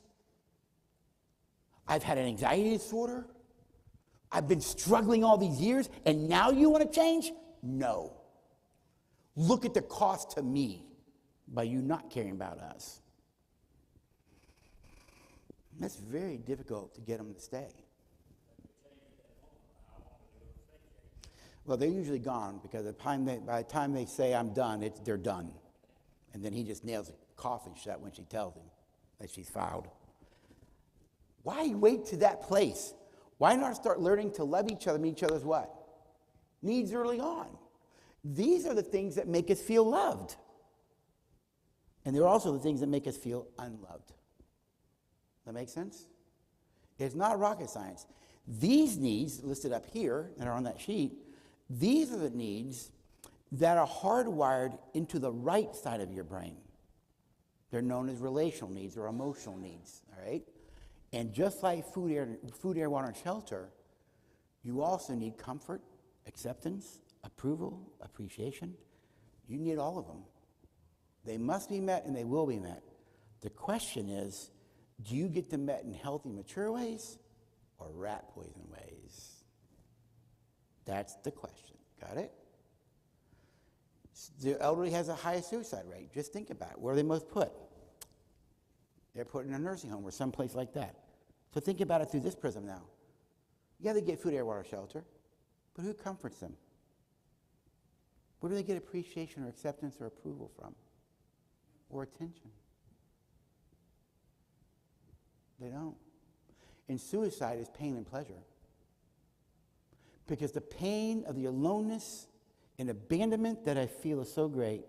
I've had an anxiety disorder. I've been struggling all these years, and now you want to change? No. Look at the cost to me by you not caring about us. That's very difficult to get them to stay. Well, they're usually gone because by the time they say I'm done, they're done. And then he just nails the coffin shut when she tells him that she's filed. Why wait to that place? Why not start learning to love each other, meet each other's what? Needs early on. These are the things that make us feel loved. And they're also the things that make us feel unloved. That make sense? It's not rocket science. These needs listed up here that are on that sheet, these are the needs that are hardwired into the right side of your brain. They're known as relational needs or emotional needs, all right? And just like food, air, water, and shelter, you also need comfort, acceptance, approval, appreciation. You need all of them. They must be met and they will be met. The question is, do you get them met in healthy, mature ways or rat poison ways? That's the question. Got it? The elderly has a high suicide rate. Just think about it. Where are they most put? They're put in a nursing home or someplace like that. So think about it through this prism now. Yeah, they get food, air, water, shelter, but who comforts them? Where do they get appreciation or acceptance or approval from? Or attention? They don't. And suicide is pain and pleasure. Because the pain of the aloneness and abandonment that I feel is so great,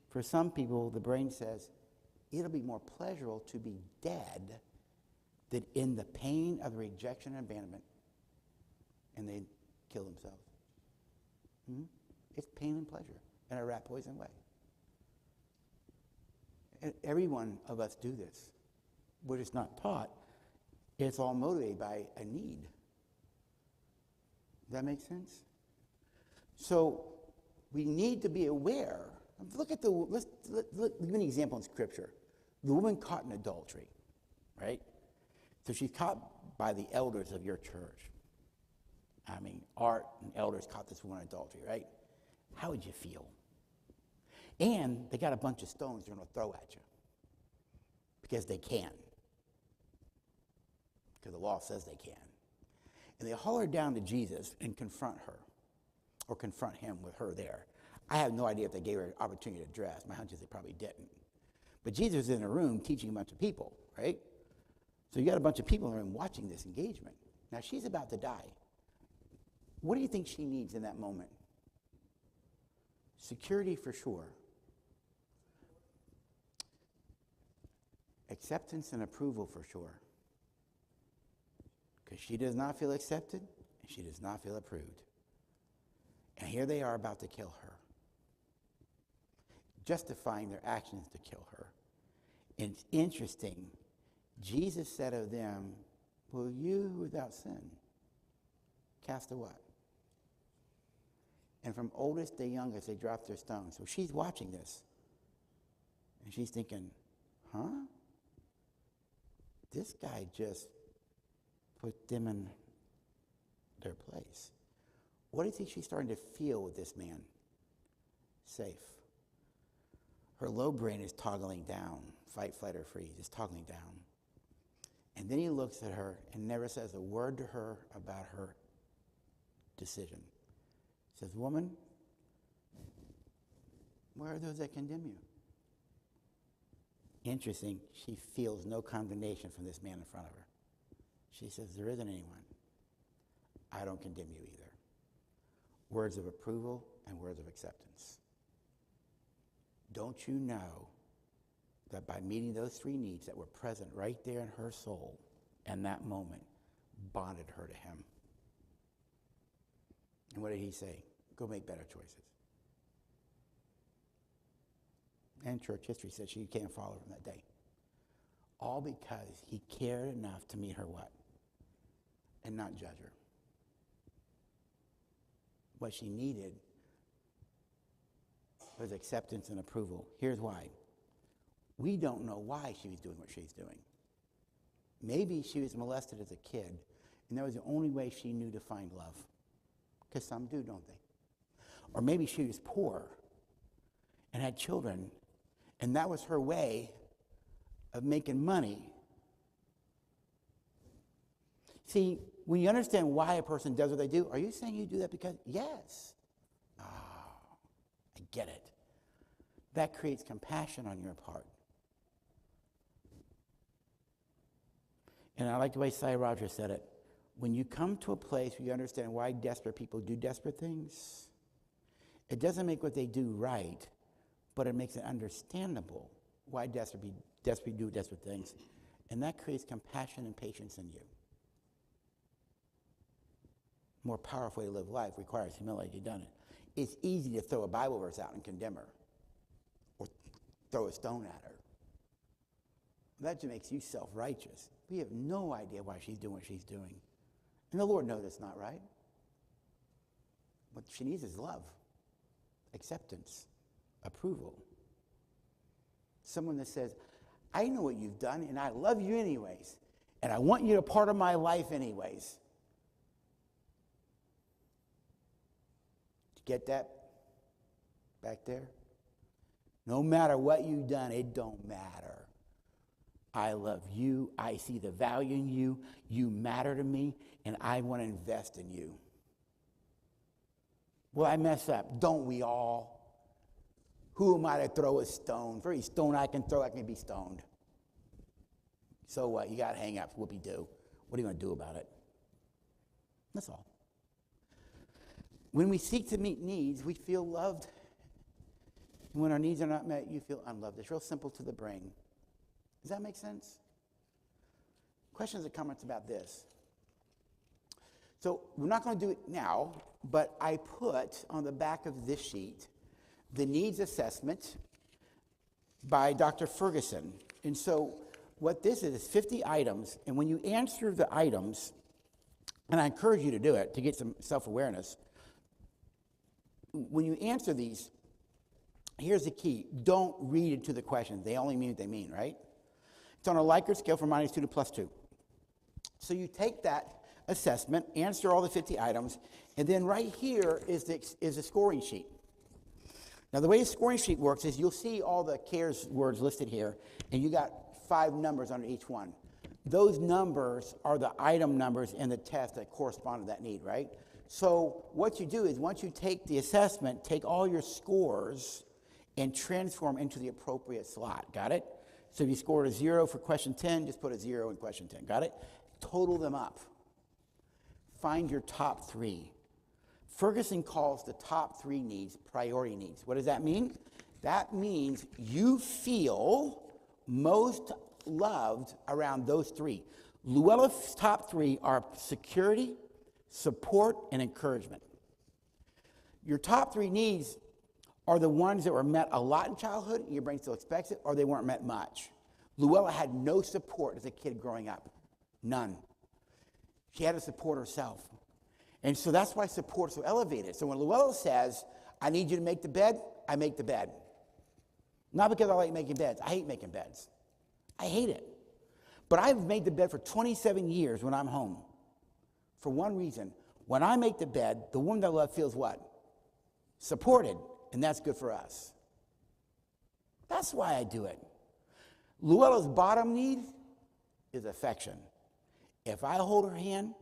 for some people, the brain says, it'll be more pleasurable to be dead than in the pain of the rejection and abandonment. And they kill themselves. It's pain and pleasure in a rat poison way. And every one of us do this. We're just not taught. It's all motivated by a need. Does that make sense? So we need to be aware. Look at let's give an example in Scripture. The woman caught in adultery, right? So she's caught by the elders of your church. I mean, Art and elders caught this woman in adultery, right? How would you feel? And they got a bunch of stones they're going to throw at you because they can. Because the law says they can. And they haul her down to Jesus and confront her, or confront him with her there. I have no idea if they gave her an opportunity to address. My hunch is they probably didn't. But Jesus is in a room teaching a bunch of people, right? So you got a bunch of people in the room watching this engagement. Now she's about to die. What do you think she needs in that moment? Security for sure. Acceptance and approval for sure. Because she does not feel accepted and she does not feel approved. And here they are about to kill her, justifying their actions to kill her. And it's interesting, Jesus said of them, will you without sin cast a what? And from oldest to youngest, they drop their stones. So she's watching this. And she's thinking, huh? This guy just put them in their place. What do you think she's starting to feel with this man? Safe. Her low brain is toggling down. Fight, flight, or freeze. It's toggling down. And then he looks at her and never says a word to her about her decision. He says, woman, where are those that condemn you? Interesting, she feels no condemnation from this man in front of her. She says, there isn't anyone. I don't condemn you either. Words of approval and words of acceptance. Don't you know that by meeting those three needs that were present right there in her soul and that moment bonded her to him? And what did he say? Go make better choices. And church history says she can't follow from that day. All because he cared enough to meet her what? And not judge her. What she needed was acceptance and approval. Here's why. We don't know why she was doing what she's doing. Maybe she was molested as a kid, and that was the only way she knew to find love. Because some do, don't they? Or maybe she was poor and had children, and that was her way of making money. See, when you understand why a person does what they do, are you saying you do that because, yes. Oh, I get it. That creates compassion on your part. And I like the way Cy Rogers said it. When you come to a place where you understand why desperate people do desperate things, it doesn't make what they do right, but it makes it understandable why desperate people do desperate things. And that creates compassion and patience in you. More powerful way to live life requires humility. You've done it. It's easy to throw a Bible verse out and condemn her or throw a stone at her. That just makes you self-righteous. We have no idea why she's doing what she's doing. And the Lord knows it's not right. What she needs is love, acceptance, approval. Someone that says, I know what you've done, and I love you anyways, and I want you to be part of my life anyways. Did you get that back there? No matter what you've done, it don't matter. I love you. I see the value in you. You matter to me, and I want to invest in you. Well, I mess up. Don't we all? Who am I to throw a stone? For every stone I can throw, I can be stoned. So what? You got hang-ups. Whoopie-doo. What are you going to do about it? That's all. When we seek to meet needs, we feel loved. And when our needs are not met, you feel unloved. It's real simple to the brain. Does that make sense? Questions or comments about this? So we're not going to do it now, but I put on the back of this sheet the needs assessment by Dr. Ferguson. And so what this is 50 items, and when you answer the items, and I encourage you to do it to get some self-awareness, when you answer these, here's the key. Don't read into the questions. They only mean what they mean, right? It's on a Likert scale from -2 to +2. So you take that assessment, answer all the 50 items, and then right here is the scoring sheet. Now, the way the scoring sheet works is you'll see all the CARES words listed here, and you got 5 numbers under each one. Those numbers are the item numbers in the test that correspond to that need, right? So what you do is once you take the assessment, take all your scores and transform into the appropriate slot. Got it? So if you scored a 0 for question 10, just put a 0 in question 10. Got it? Total them up. Find your top 3. Ferguson calls the top 3 needs priority needs. What does that mean? That means you feel most loved around those 3. Llewellyn's top 3 are security, support, and encouragement. Your top 3 needs are the ones that were met a lot in childhood, and your brain still expects it, or they weren't met much. Llewellyn had no support as a kid growing up. None. She had to support herself. And so that's why support is so elevated. So when Luella says, I need you to make the bed, I make the bed. Not because I like making beds. I hate making beds. I hate it. But I've made the bed for 27 years when I'm home. For one reason. When I make the bed, the woman that I love feels what? Supported. And that's good for us. That's why I do it. Luella's bottom need is affection. If I hold her hand,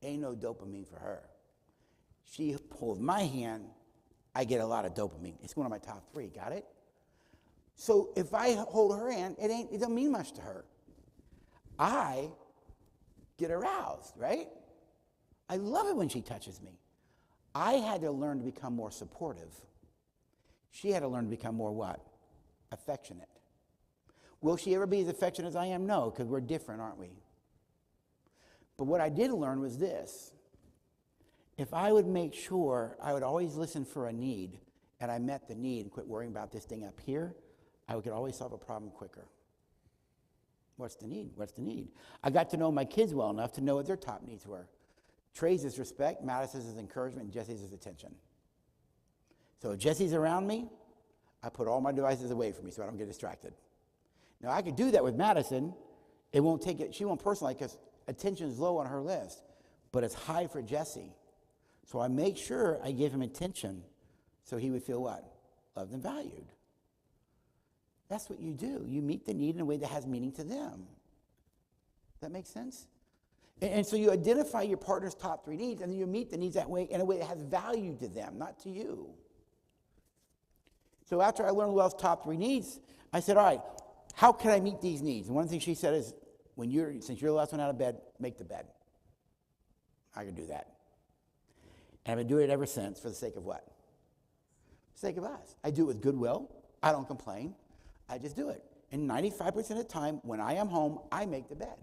ain't no dopamine for her. She holds my hand, I get a lot of dopamine. It's one of my top 3, got it? So if I hold her hand, it don't mean much to her. I get aroused, right? I love it when she touches me. I had to learn to become more supportive. She had to learn to become more what? Affectionate. Will she ever be as affectionate as I am? No, because we're different, aren't we? But what I did learn was this. If I would make sure I would always listen for a need, and I met the need and quit worrying about this thing up here, I could always solve a problem quicker. What's the need? What's the need? I got to know my kids well enough to know what their top needs were. Trey's is respect, Madison's is encouragement, and Jesse's is attention. So if Jesse's around me, I put all my devices away from me so I don't get distracted. Now I could do that with Madison. It won't take it, she won't personalize because attention is low on her list, but it's high for Jesse. So I make sure I give him attention so he would feel what? Loved and valued. That's what you do. You meet the need in a way that has meaning to them. That makes sense? And so you identify your partner's top 3 needs, and then you meet the needs that way in a way that has value to them, not to you. So after I learned Luella's top 3 needs, I said, all right, how can I meet these needs? And one thing she said is, since you're the last one out of bed, make the bed. I can do that. And I've been doing it ever since for the sake of what? For the sake of us. I do it with goodwill. I don't complain. I just do it. And 95% of the time, when I am home, I make the bed.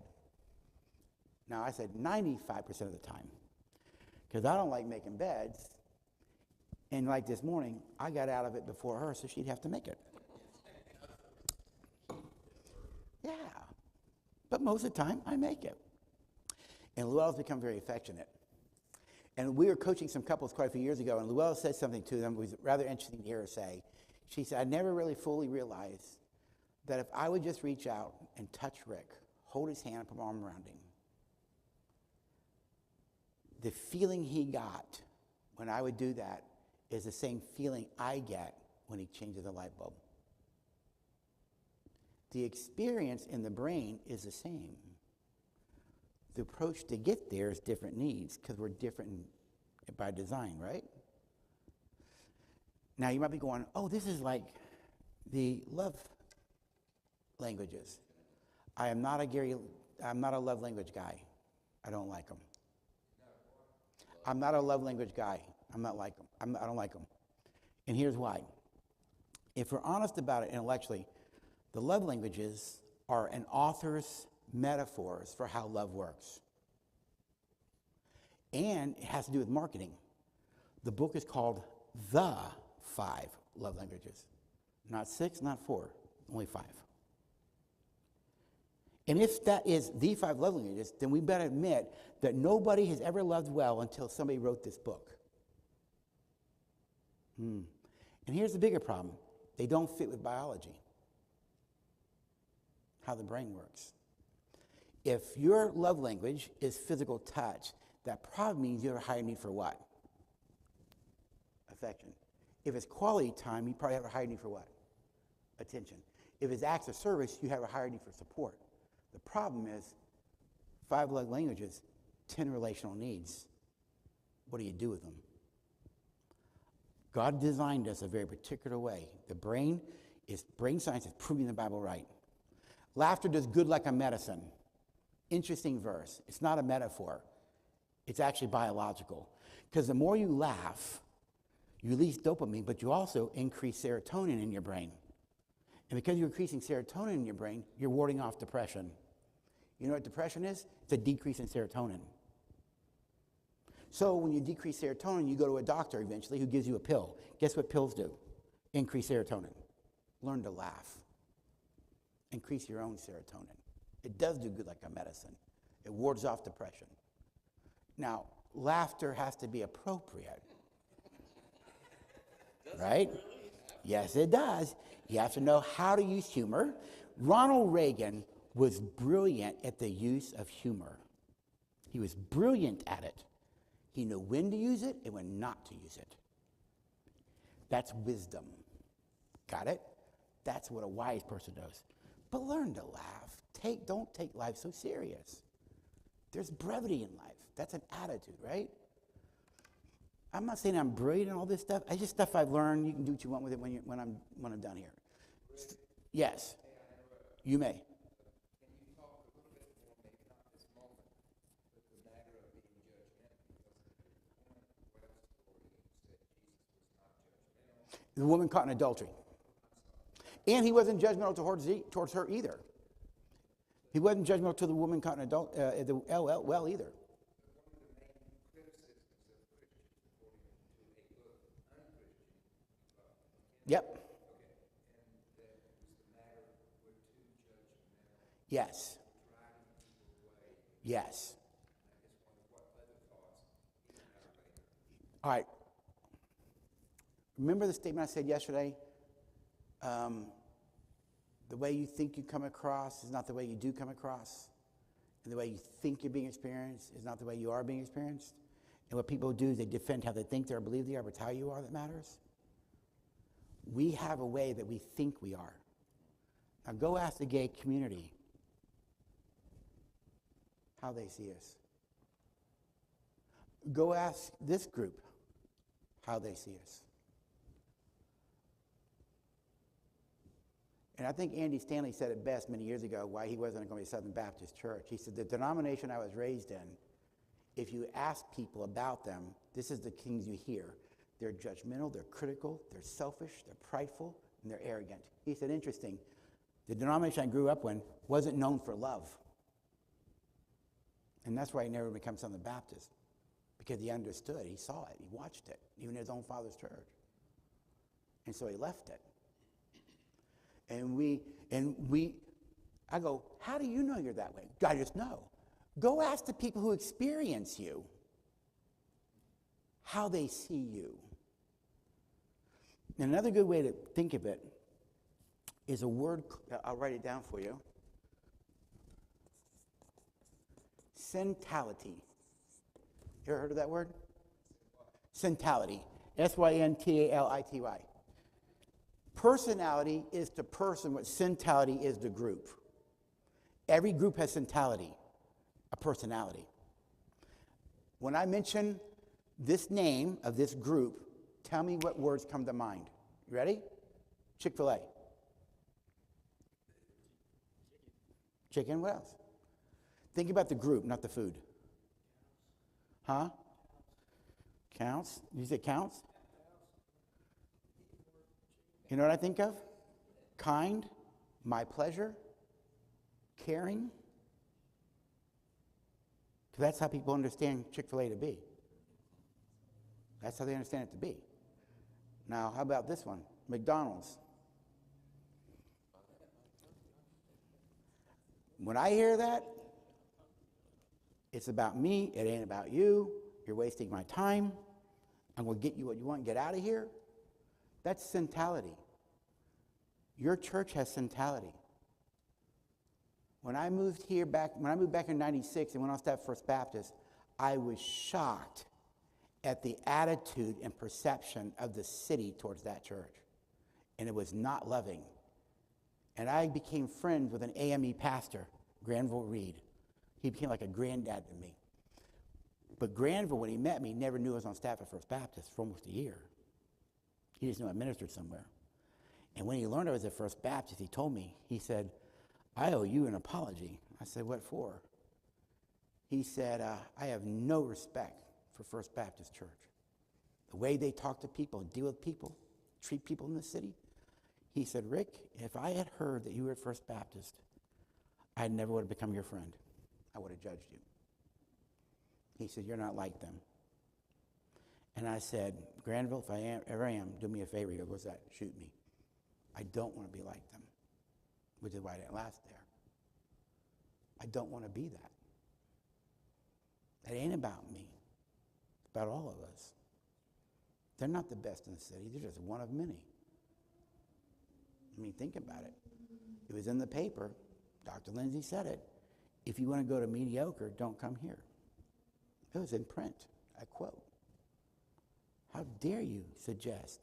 Now, I said 95% of the time, because I don't like making beds. And like this morning, I got out of it before her, so she'd have to make it. Yeah. But most of the time, I make it. And Luella's become very affectionate. And we were coaching some couples quite a few years ago, and Luella said something to them that was rather interesting to hear her say. She said, I never really fully realized that if I would just reach out and touch Rick, hold his hand, put my arm around him, the feeling he got when I would do that is the same feeling I get when he changes a light bulb. The experience in the brain is the same. The approach to get there is different needs because we're different by design, right? Now you might be going, oh, this is like the love languages. I'm not a love language guy. I don't like them. I'm not a love language guy. I'm not like them. I don't like them. And here's why. If we're honest about it intellectually, the love languages are an author's metaphors for how love works. And it has to do with marketing. The book is called The 5 Love Languages. Not 6, not 4, only 5. And if that is the 5 love languages, then we better admit that nobody has ever loved well until somebody wrote this book. And here's the bigger problem. They don't fit with biology, how the brain works. If your love language is physical touch, that probably means you have a higher need for what? Affection. If it's quality time, you probably have a higher need for what? Attention. If it's acts of service, you have a higher need for support. The problem is 5 love languages, 10 relational needs. What do you do with them? God designed us a very particular way. The brain science is proving the Bible right. Laughter does good like a medicine. Interesting verse. It's not a metaphor. It's actually biological. Because the more you laugh, you release dopamine, but you also increase serotonin in your brain. And because you're increasing serotonin in your brain, you're warding off depression. You know what depression is? It's a decrease in serotonin. So when you decrease serotonin, you go to a doctor eventually who gives you a pill. Guess what pills do? Increase serotonin. Learn to laugh. Increase your own serotonin. It does do good like a medicine. It wards off depression. Now, laughter has to be appropriate. Right? Yes, it does. You have to know how to use humor. Ronald Reagan was brilliant at the use of humor. He was brilliant at it. He knew when to use it and when not to use it. That's wisdom. Got it? That's what a wise person does. But learn to laugh. Don't take life so serious. There's brevity in life. That's an attitude, right? I'm not saying I'm brilliant in all this stuff. It's just stuff I've learned. You can do what you want with it when I'm done here. Yes. You may. Can you talk a little bit more, maybe not this moment, but the matter of being judgmental? Because the woman in the story said Jesus was not judgmental. The woman caught in adultery. And he wasn't judgmental towards her either. He wasn't judgmental to the woman caught in the well either. Yep. Yes. Yes. All right. Remember the statement I said yesterday? The way you think you come across is not the way you do come across. And the way you think you're being experienced is not the way you are being experienced. And what people do is they defend how they think they are, believe they are, but it's how you are that matters. We have a way that we think we are. Now go ask the gay community how they see us. Go ask this group how they see us. And I think Andy Stanley said it best many years ago why he wasn't going to be a Southern Baptist church. He said, the denomination I was raised in, if you ask people about them, this is the things you hear. They're judgmental, they're critical, they're selfish, they're prideful, and they're arrogant. He said, interesting, the denomination I grew up in wasn't known for love. And that's why he never became Southern Baptist, because he understood, he saw it, he watched it, even in his own father's church. And so he left it. I go, how do you know you're that way? I just know. Go ask the people who experience you how they see you. And another good way to think of it is a word, I'll write it down for you. Syntality. You ever heard of that word? Syntality. Syntality. Personality is to person what syntality is to group. Every group has syntality, a personality. When I mention this name of this group, tell me what words come to mind. You ready? Chick-fil-A. Chicken, what else? Think about the group, not the food. Huh? Counts? You say counts? You know what I think of? Kind, my pleasure, caring. Because that's how people understand Chick-fil-A to be. That's how they understand it to be. Now, how about this one? McDonald's. When I hear that, it's about me, it ain't about you. You're wasting my time. I'm going to get you what you want and get out of here. That's syntality. Your church has syntality. When I moved back in 96 and went on staff at First Baptist, I was shocked at the attitude and perception of the city towards that church. And it was not loving. And I became friends with an AME pastor, Granville Reed. He became like a granddad to me. But Granville, when he met me, never knew I was on staff at First Baptist for almost a year. He just knew I ministered somewhere. And when he learned I was at First Baptist, he told me, he said, I owe you an apology. I said, what for? He said, I have no respect for First Baptist Church. The way they talk to people, deal with people, treat people in the city. He said, Rick, if I had heard that you were at First Baptist, I never would have become your friend. I would have judged you. He said, you're not like them. And I said, Granville, if I ever am, do me a favor. He goes, what's that? Shoot me. I don't want to be like them, which is why I didn't last there. I don't want to be that. That ain't about me. about all of us. They're not the best in the city. They're just one of many. I mean, think about it. It was in the paper. Dr. Lindsay said it. If you want to go to mediocre, don't come here. It was in print. I quote. How dare you suggest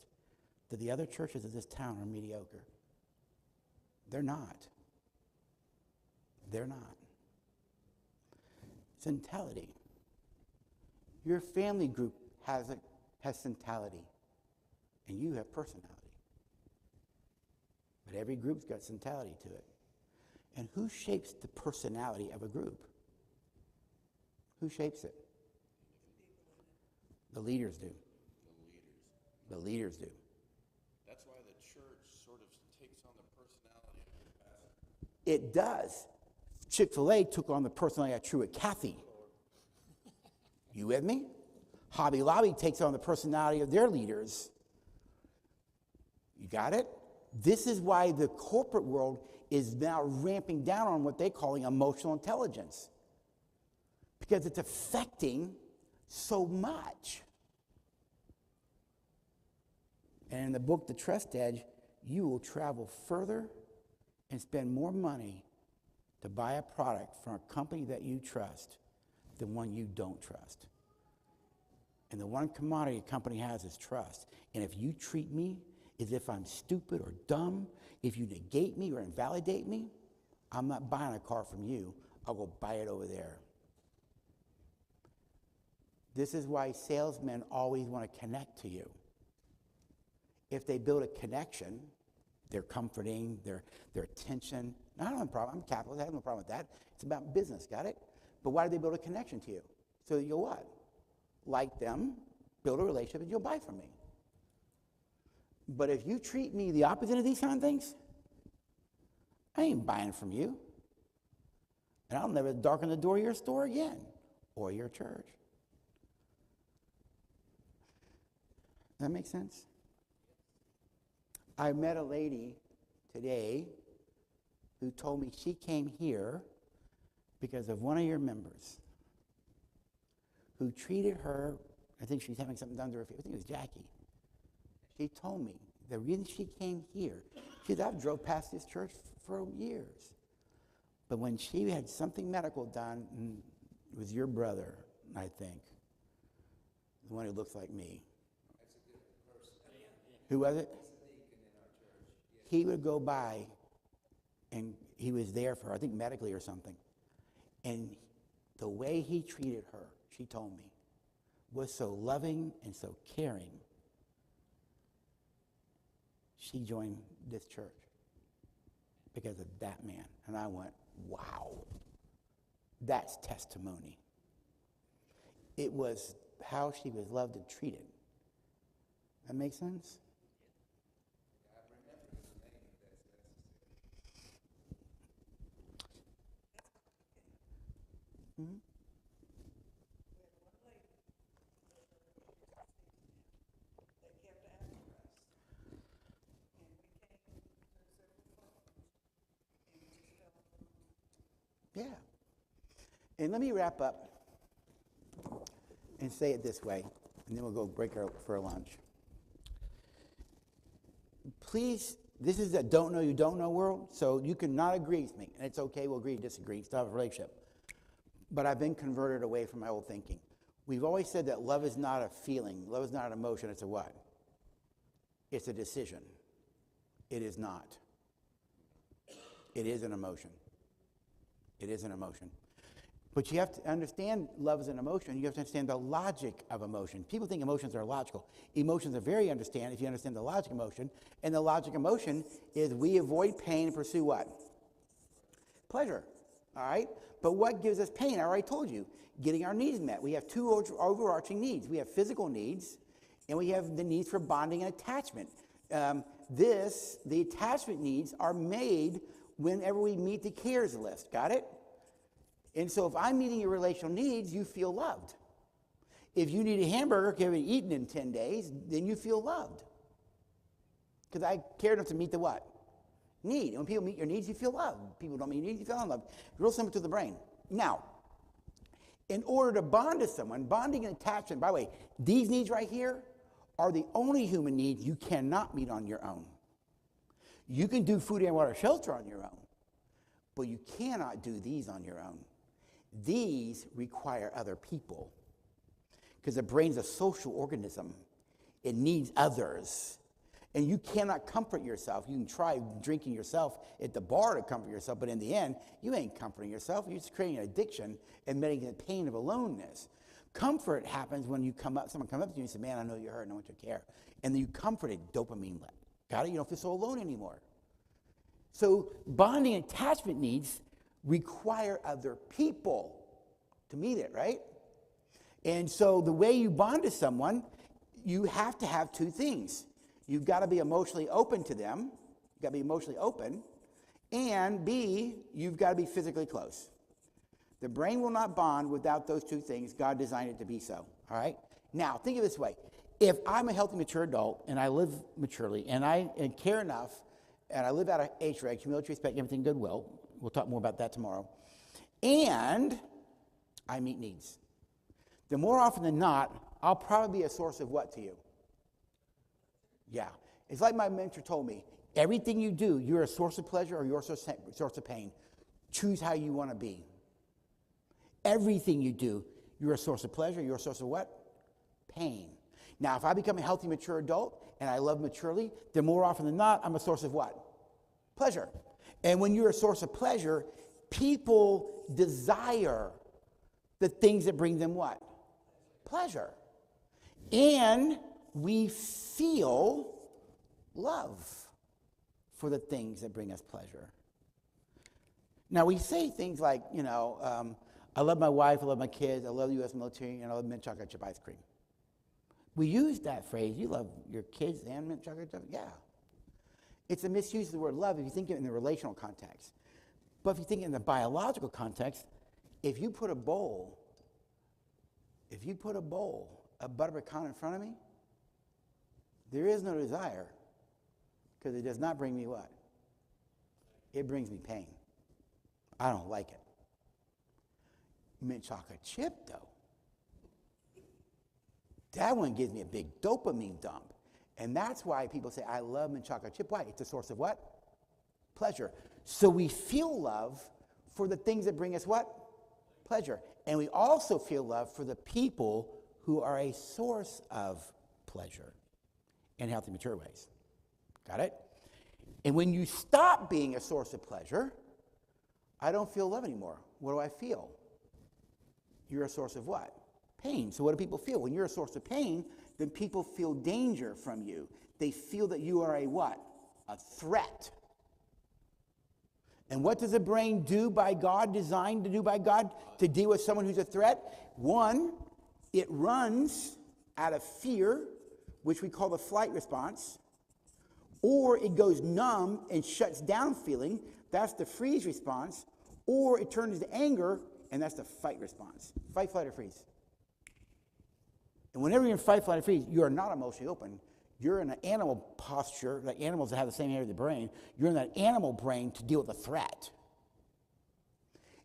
that the other churches of this town are mediocre? They're not. They're not. Centrality. Your family group has centrality, and you have personality. But every group's got centrality to it. And who shapes the personality of a group? Who shapes it? The leaders do. The leaders do. That's why the church sort of takes on the personality of the pastor. It does. Chick-fil-A took on the personality of Truett Cathy. You with me? Hobby Lobby takes on the personality of their leaders. You got it? This is why the corporate world is now ramping down on what they're calling emotional intelligence. Because it's affecting so much. And in the book, The Trust Edge, you will travel further and spend more money to buy a product from a company that you trust than one you don't trust. And the one commodity a company has is trust. And if you treat me as if I'm stupid or dumb, if you negate me or invalidate me, I'm not buying a car from you. I'll go buy it over there. This is why salesmen always want to connect to you. If they build a connection, they're comforting, their attention. I don't have a problem. I'm a capitalist. I have no problem with that. It's about business. Got it? But why do they build a connection to you? So that you'll what? Like them, build a relationship, and you'll buy from me. But if you treat me the opposite of these kind of things, I ain't buying from you. And I'll never darken the door of your store again or your church. Does that make sense? I met a lady today who told me she came here because of one of your members who treated her, I think she's having something done to her feet. I think it was Jackie. She told me the reason she came here, she said, I've drove past this church for years. But when she had something medical done, it was your brother, I think, the one who looks like me. That's a good person. Who was it? He's a deacon in our church. Yes. He would go by, and he was there for her, I think medically or something. And the way he treated her, she told me, was so loving and so caring. She joined this church because of that man. And I went, wow, that's testimony. It was how she was loved and treated. That make sense? God remembers his name if that's necessary. Mm-hmm. Yeah. And let me wrap up and say it this way, and then we'll go break for a lunch. Please, this is a don't know you don't know world, so you can not agree with me, and it's okay, we'll agree to disagree, still have a relationship. But I've been converted away from my old thinking. We've always said that love is not a feeling, love is not an emotion, it's a what? It's a decision. It is not. It is an emotion. It is an emotion. But you have to understand love is an emotion. You have to understand the logic of emotion. People think emotions are logical. Emotions are very understand if you understand the logic of emotion. And the logic of emotion is we avoid pain and pursue what? Pleasure. All right? But what gives us pain? I already told you. Getting our needs met. We have two overarching needs. We have physical needs, and we have the needs for bonding and attachment. The attachment needs are made whenever we meet the cares list. Got it? And so if I'm meeting your relational needs, you feel loved. If you need a hamburger you haven't eaten in 10 days, then you feel loved. Because I care enough to meet the what? Need. And when people meet your needs, you feel loved. People don't meet your needs, you feel unloved. Real simple to the brain. Now, In order to bond to someone, bonding and attachment, by the way, these needs right here are the only human needs you cannot meet on your own. You can do food and water shelter on your own, but you cannot do these on your own. These require other people because the brain's a social organism. It needs others. And you cannot comfort yourself. You can try drinking yourself at the bar to comfort yourself, but in the end, you ain't comforting yourself. You're just creating an addiction and making the pain of aloneness. Comfort happens when someone comes up to you and says, man, I know you're hurt and I want you to care. And then you comfort it, dopamine. Got it? You don't feel so alone anymore. So bonding and attachment needs require other people to meet it, right? And so the way you bond to someone, you have to have two things. You've got to be emotionally open to them. You've got to be emotionally open. And B, you've got to be physically close. The brain will not bond without those two things. God designed it to be so, all right? Now, think of it this way. If I'm a healthy, mature adult, and I live maturely, and I care enough, and I live out of HREG, humility, respect, empathy, and goodwill. We'll talk more about that tomorrow. And I meet needs. The more often than not, I'll probably be a source of what to you? Yeah. It's like my mentor told me, everything you do, you're a source of pleasure or you're a source of pain. Choose how you want to be. Everything you do, you're a source of pleasure, you're a source of what? Pain. Now, if I become a healthy, mature adult and I love maturely, then more often than not, I'm a source of what? Pleasure. And when you're a source of pleasure, people desire the things that bring them what? Pleasure. And we feel love for the things that bring us pleasure. Now, we say things like, I love my wife, I love my kids, I love the U.S. military, and I love mint chocolate chip ice cream. We use that phrase, you love your kids and mint chocolate chip? Yeah. It's a misuse of the word love if you think of it in the relational context. But if you think in the biological context, if you put a bowl of butter pecan in front of me, there is no desire because it does not bring me what? It brings me pain. I don't like it. Mint chocolate chip, though, that one gives me a big dopamine dump. And that's why people say, I love mint chocolate chip. Why? It's a source of what? Pleasure. So we feel love for the things that bring us what? Pleasure. And we also feel love for the people who are a source of pleasure in healthy, mature ways. Got it? And when you stop being a source of pleasure, I don't feel love anymore. What do I feel? You're a source of what? Pain. So what do people feel? When you're a source of pain, then people feel danger from you. They feel that you are a what? A threat. And what does the brain do by God, designed to do by God, to deal with someone who's a threat? One, it runs out of fear, which we call the flight response, or it goes numb and shuts down feeling. That's the freeze response. Or it turns to anger, and that's the fight response. Fight, flight, or freeze. And whenever you're in fight, flight, or freeze, you are not emotionally open. You're in an animal posture, like animals that have the same area of the brain. You're in that animal brain to deal with a threat.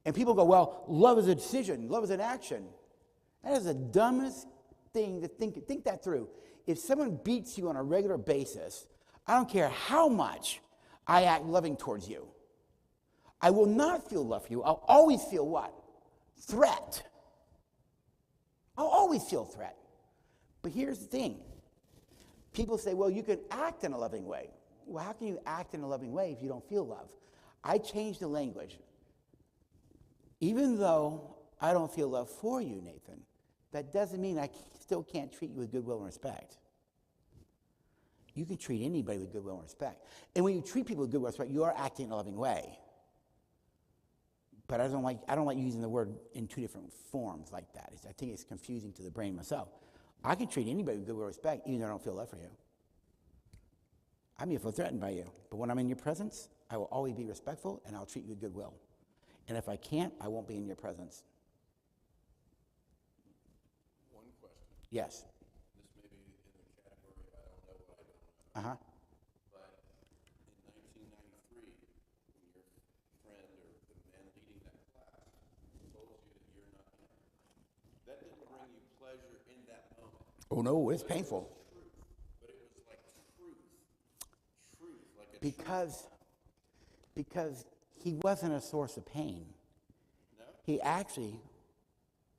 And people go, well, love is a decision. Love is an action. That is the dumbest thing to think. Think that through. If someone beats you on a regular basis, I don't care how much I act loving towards you. I will not feel love for you. I'll always feel what? Threat. I'll always feel threat. But here's the thing. People say, well, you can act in a loving way. Well, how can you act in a loving way if you don't feel love? I changed the language. Even though I don't feel love for you, Nathan, that doesn't mean I still can't treat you with goodwill and respect. You can treat anybody with goodwill and respect. And when you treat people with goodwill and respect, you are acting in a loving way. But I don't like using the word in two different forms like that. I think it's confusing to the brain myself. I can treat anybody with goodwill and respect, even though I don't feel love for you. I may feel threatened by you, but when I'm in your presence, I will always be respectful, and I'll treat you with goodwill. And if I can't, I won't be in your presence. One question. Yes. This may be in the category of I don't know what I don't know. Uh-huh. But in 1993, when your friend or the man leading that class told you that you're not him, pleasure in that moment. Oh, no, it's painful. But it was like truth, like a Because he wasn't a source of pain. No? He actually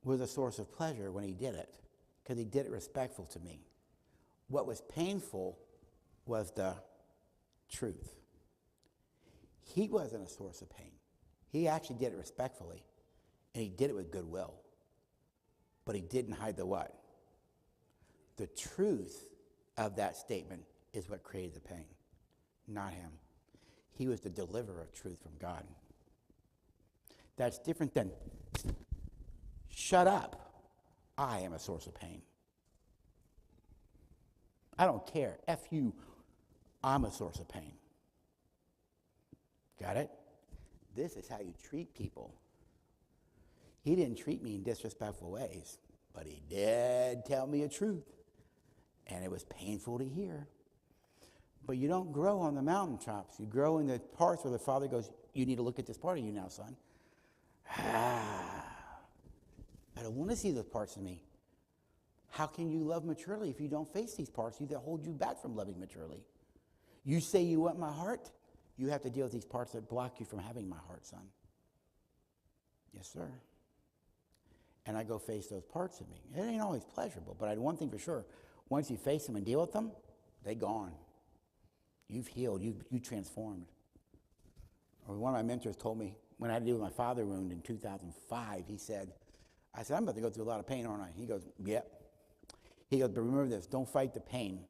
was a source of pleasure when he did it, because he did it respectful to me. What was painful was the truth. He wasn't a source of pain. He actually did it respectfully, and he did it with goodwill. But he didn't hide the what? The truth of that statement is what created the pain, not him. He was the deliverer of truth from God. That's different than, shut up, I am a source of pain. I don't care, F you, I'm a source of pain. Got it? This is how you treat people. He didn't treat me in disrespectful ways, but he did tell me a truth, and it was painful to hear. But you don't grow on the mountaintops. You grow in the parts where the Father goes, you need to look at this part of you now, son. I don't want to see those parts of me. How can you love maturely if you don't face these parts that hold you back from loving maturely? You say you want my heart, you have to deal with these parts that block you from having my heart, son. Yes, sir. And I go face those parts of me. It ain't always pleasurable, but I one thing for sure. Once you face them and deal with them, they gone. You've healed. You transformed. Or one of my mentors told me, when I had to deal with my father wound in 2005, I said, I'm about to go through a lot of pain, aren't I? He goes, yep. He goes, but remember this, don't fight the pain.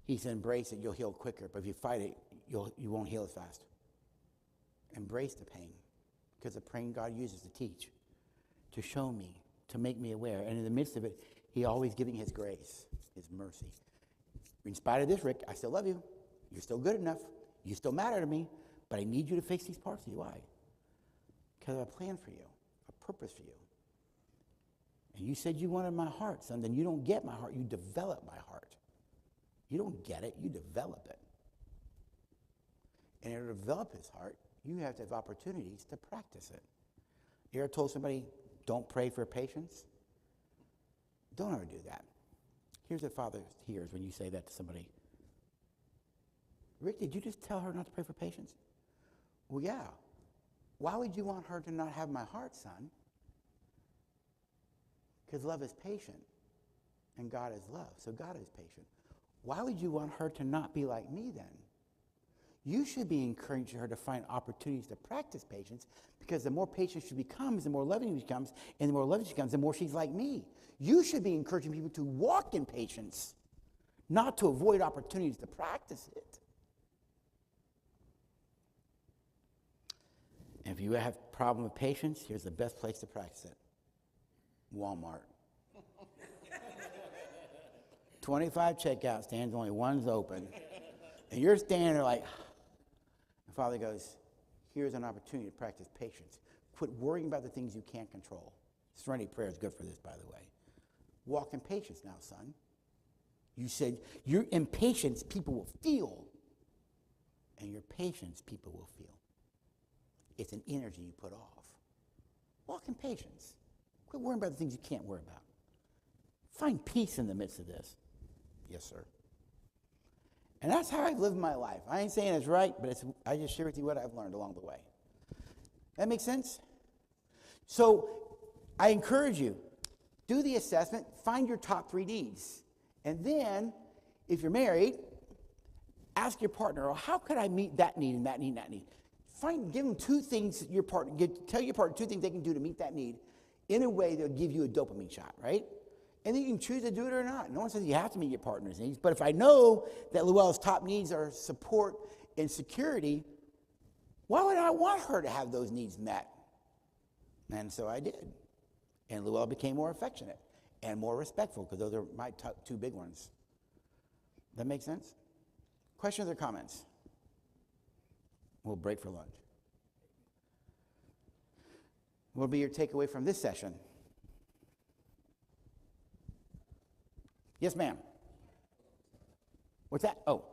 He said, embrace it, you'll heal quicker. But if you fight it, you won't heal as fast. Embrace the pain, because the pain God uses to teach, to show me, to make me aware. And in the midst of it, he always giving his grace, his mercy. In spite of this, Rick, I still love you. You're still good enough. You still matter to me. But I need you to face these parts of you. Why? Because I have a plan for you, a purpose for you. And you said you wanted my heart, son. Then you don't get my heart. You develop my heart. You don't get it. You develop it. And in order to develop his heart, you have to have opportunities to practice it. You ever told somebody, don't pray for patience? Don't ever do that. Here's what Father hears when you say that to somebody. Rick, did you just tell her not to pray for patience? Well, yeah. Why would you want her to not have my heart, son? Because love is patient, and God is love, so God is patient. Why would you want her to not be like me then? You should be encouraging her to find opportunities to practice patience, because the more patient she becomes, the more loving she becomes, and the more loving she becomes, the more she's like me. You should be encouraging people to walk in patience, not to avoid opportunities to practice it. And if you have a problem with patience, here's the best place to practice it. Walmart. 25 checkout stands, only one's open. And you're standing there like, and Father goes, here's an opportunity to practice patience. Quit worrying about the things you can't control. Serenity prayer is good for this, by the way. Walk in patience now, son. You said your impatience people will feel, and your patience people will feel. It's an energy you put off. Walk in patience. Quit worrying about the things you can't worry about. Find peace in the midst of this. Yes, sir. And that's how I've lived my life. I ain't saying it's right, but I just share with you what I've learned along the way. That makes sense? So I encourage you, do the assessment, find your top 3 needs. And then, if you're married, ask your partner, oh, how could I meet that need and that need and that need? Give them 2 things tell your partner 2 things they can do to meet that need in a way that'll give you a dopamine shot, right? And then you can choose to do it or not. No one says you have to meet your partner's needs. But if I know that Luella's top needs are support and security, why would I want her to have those needs met? And so I did. And Luella became more affectionate and more respectful, because those are my 2 big ones. That make sense? Questions or comments? We'll break for lunch. What will be your takeaway from this session? Yes, ma'am. What's that? Oh.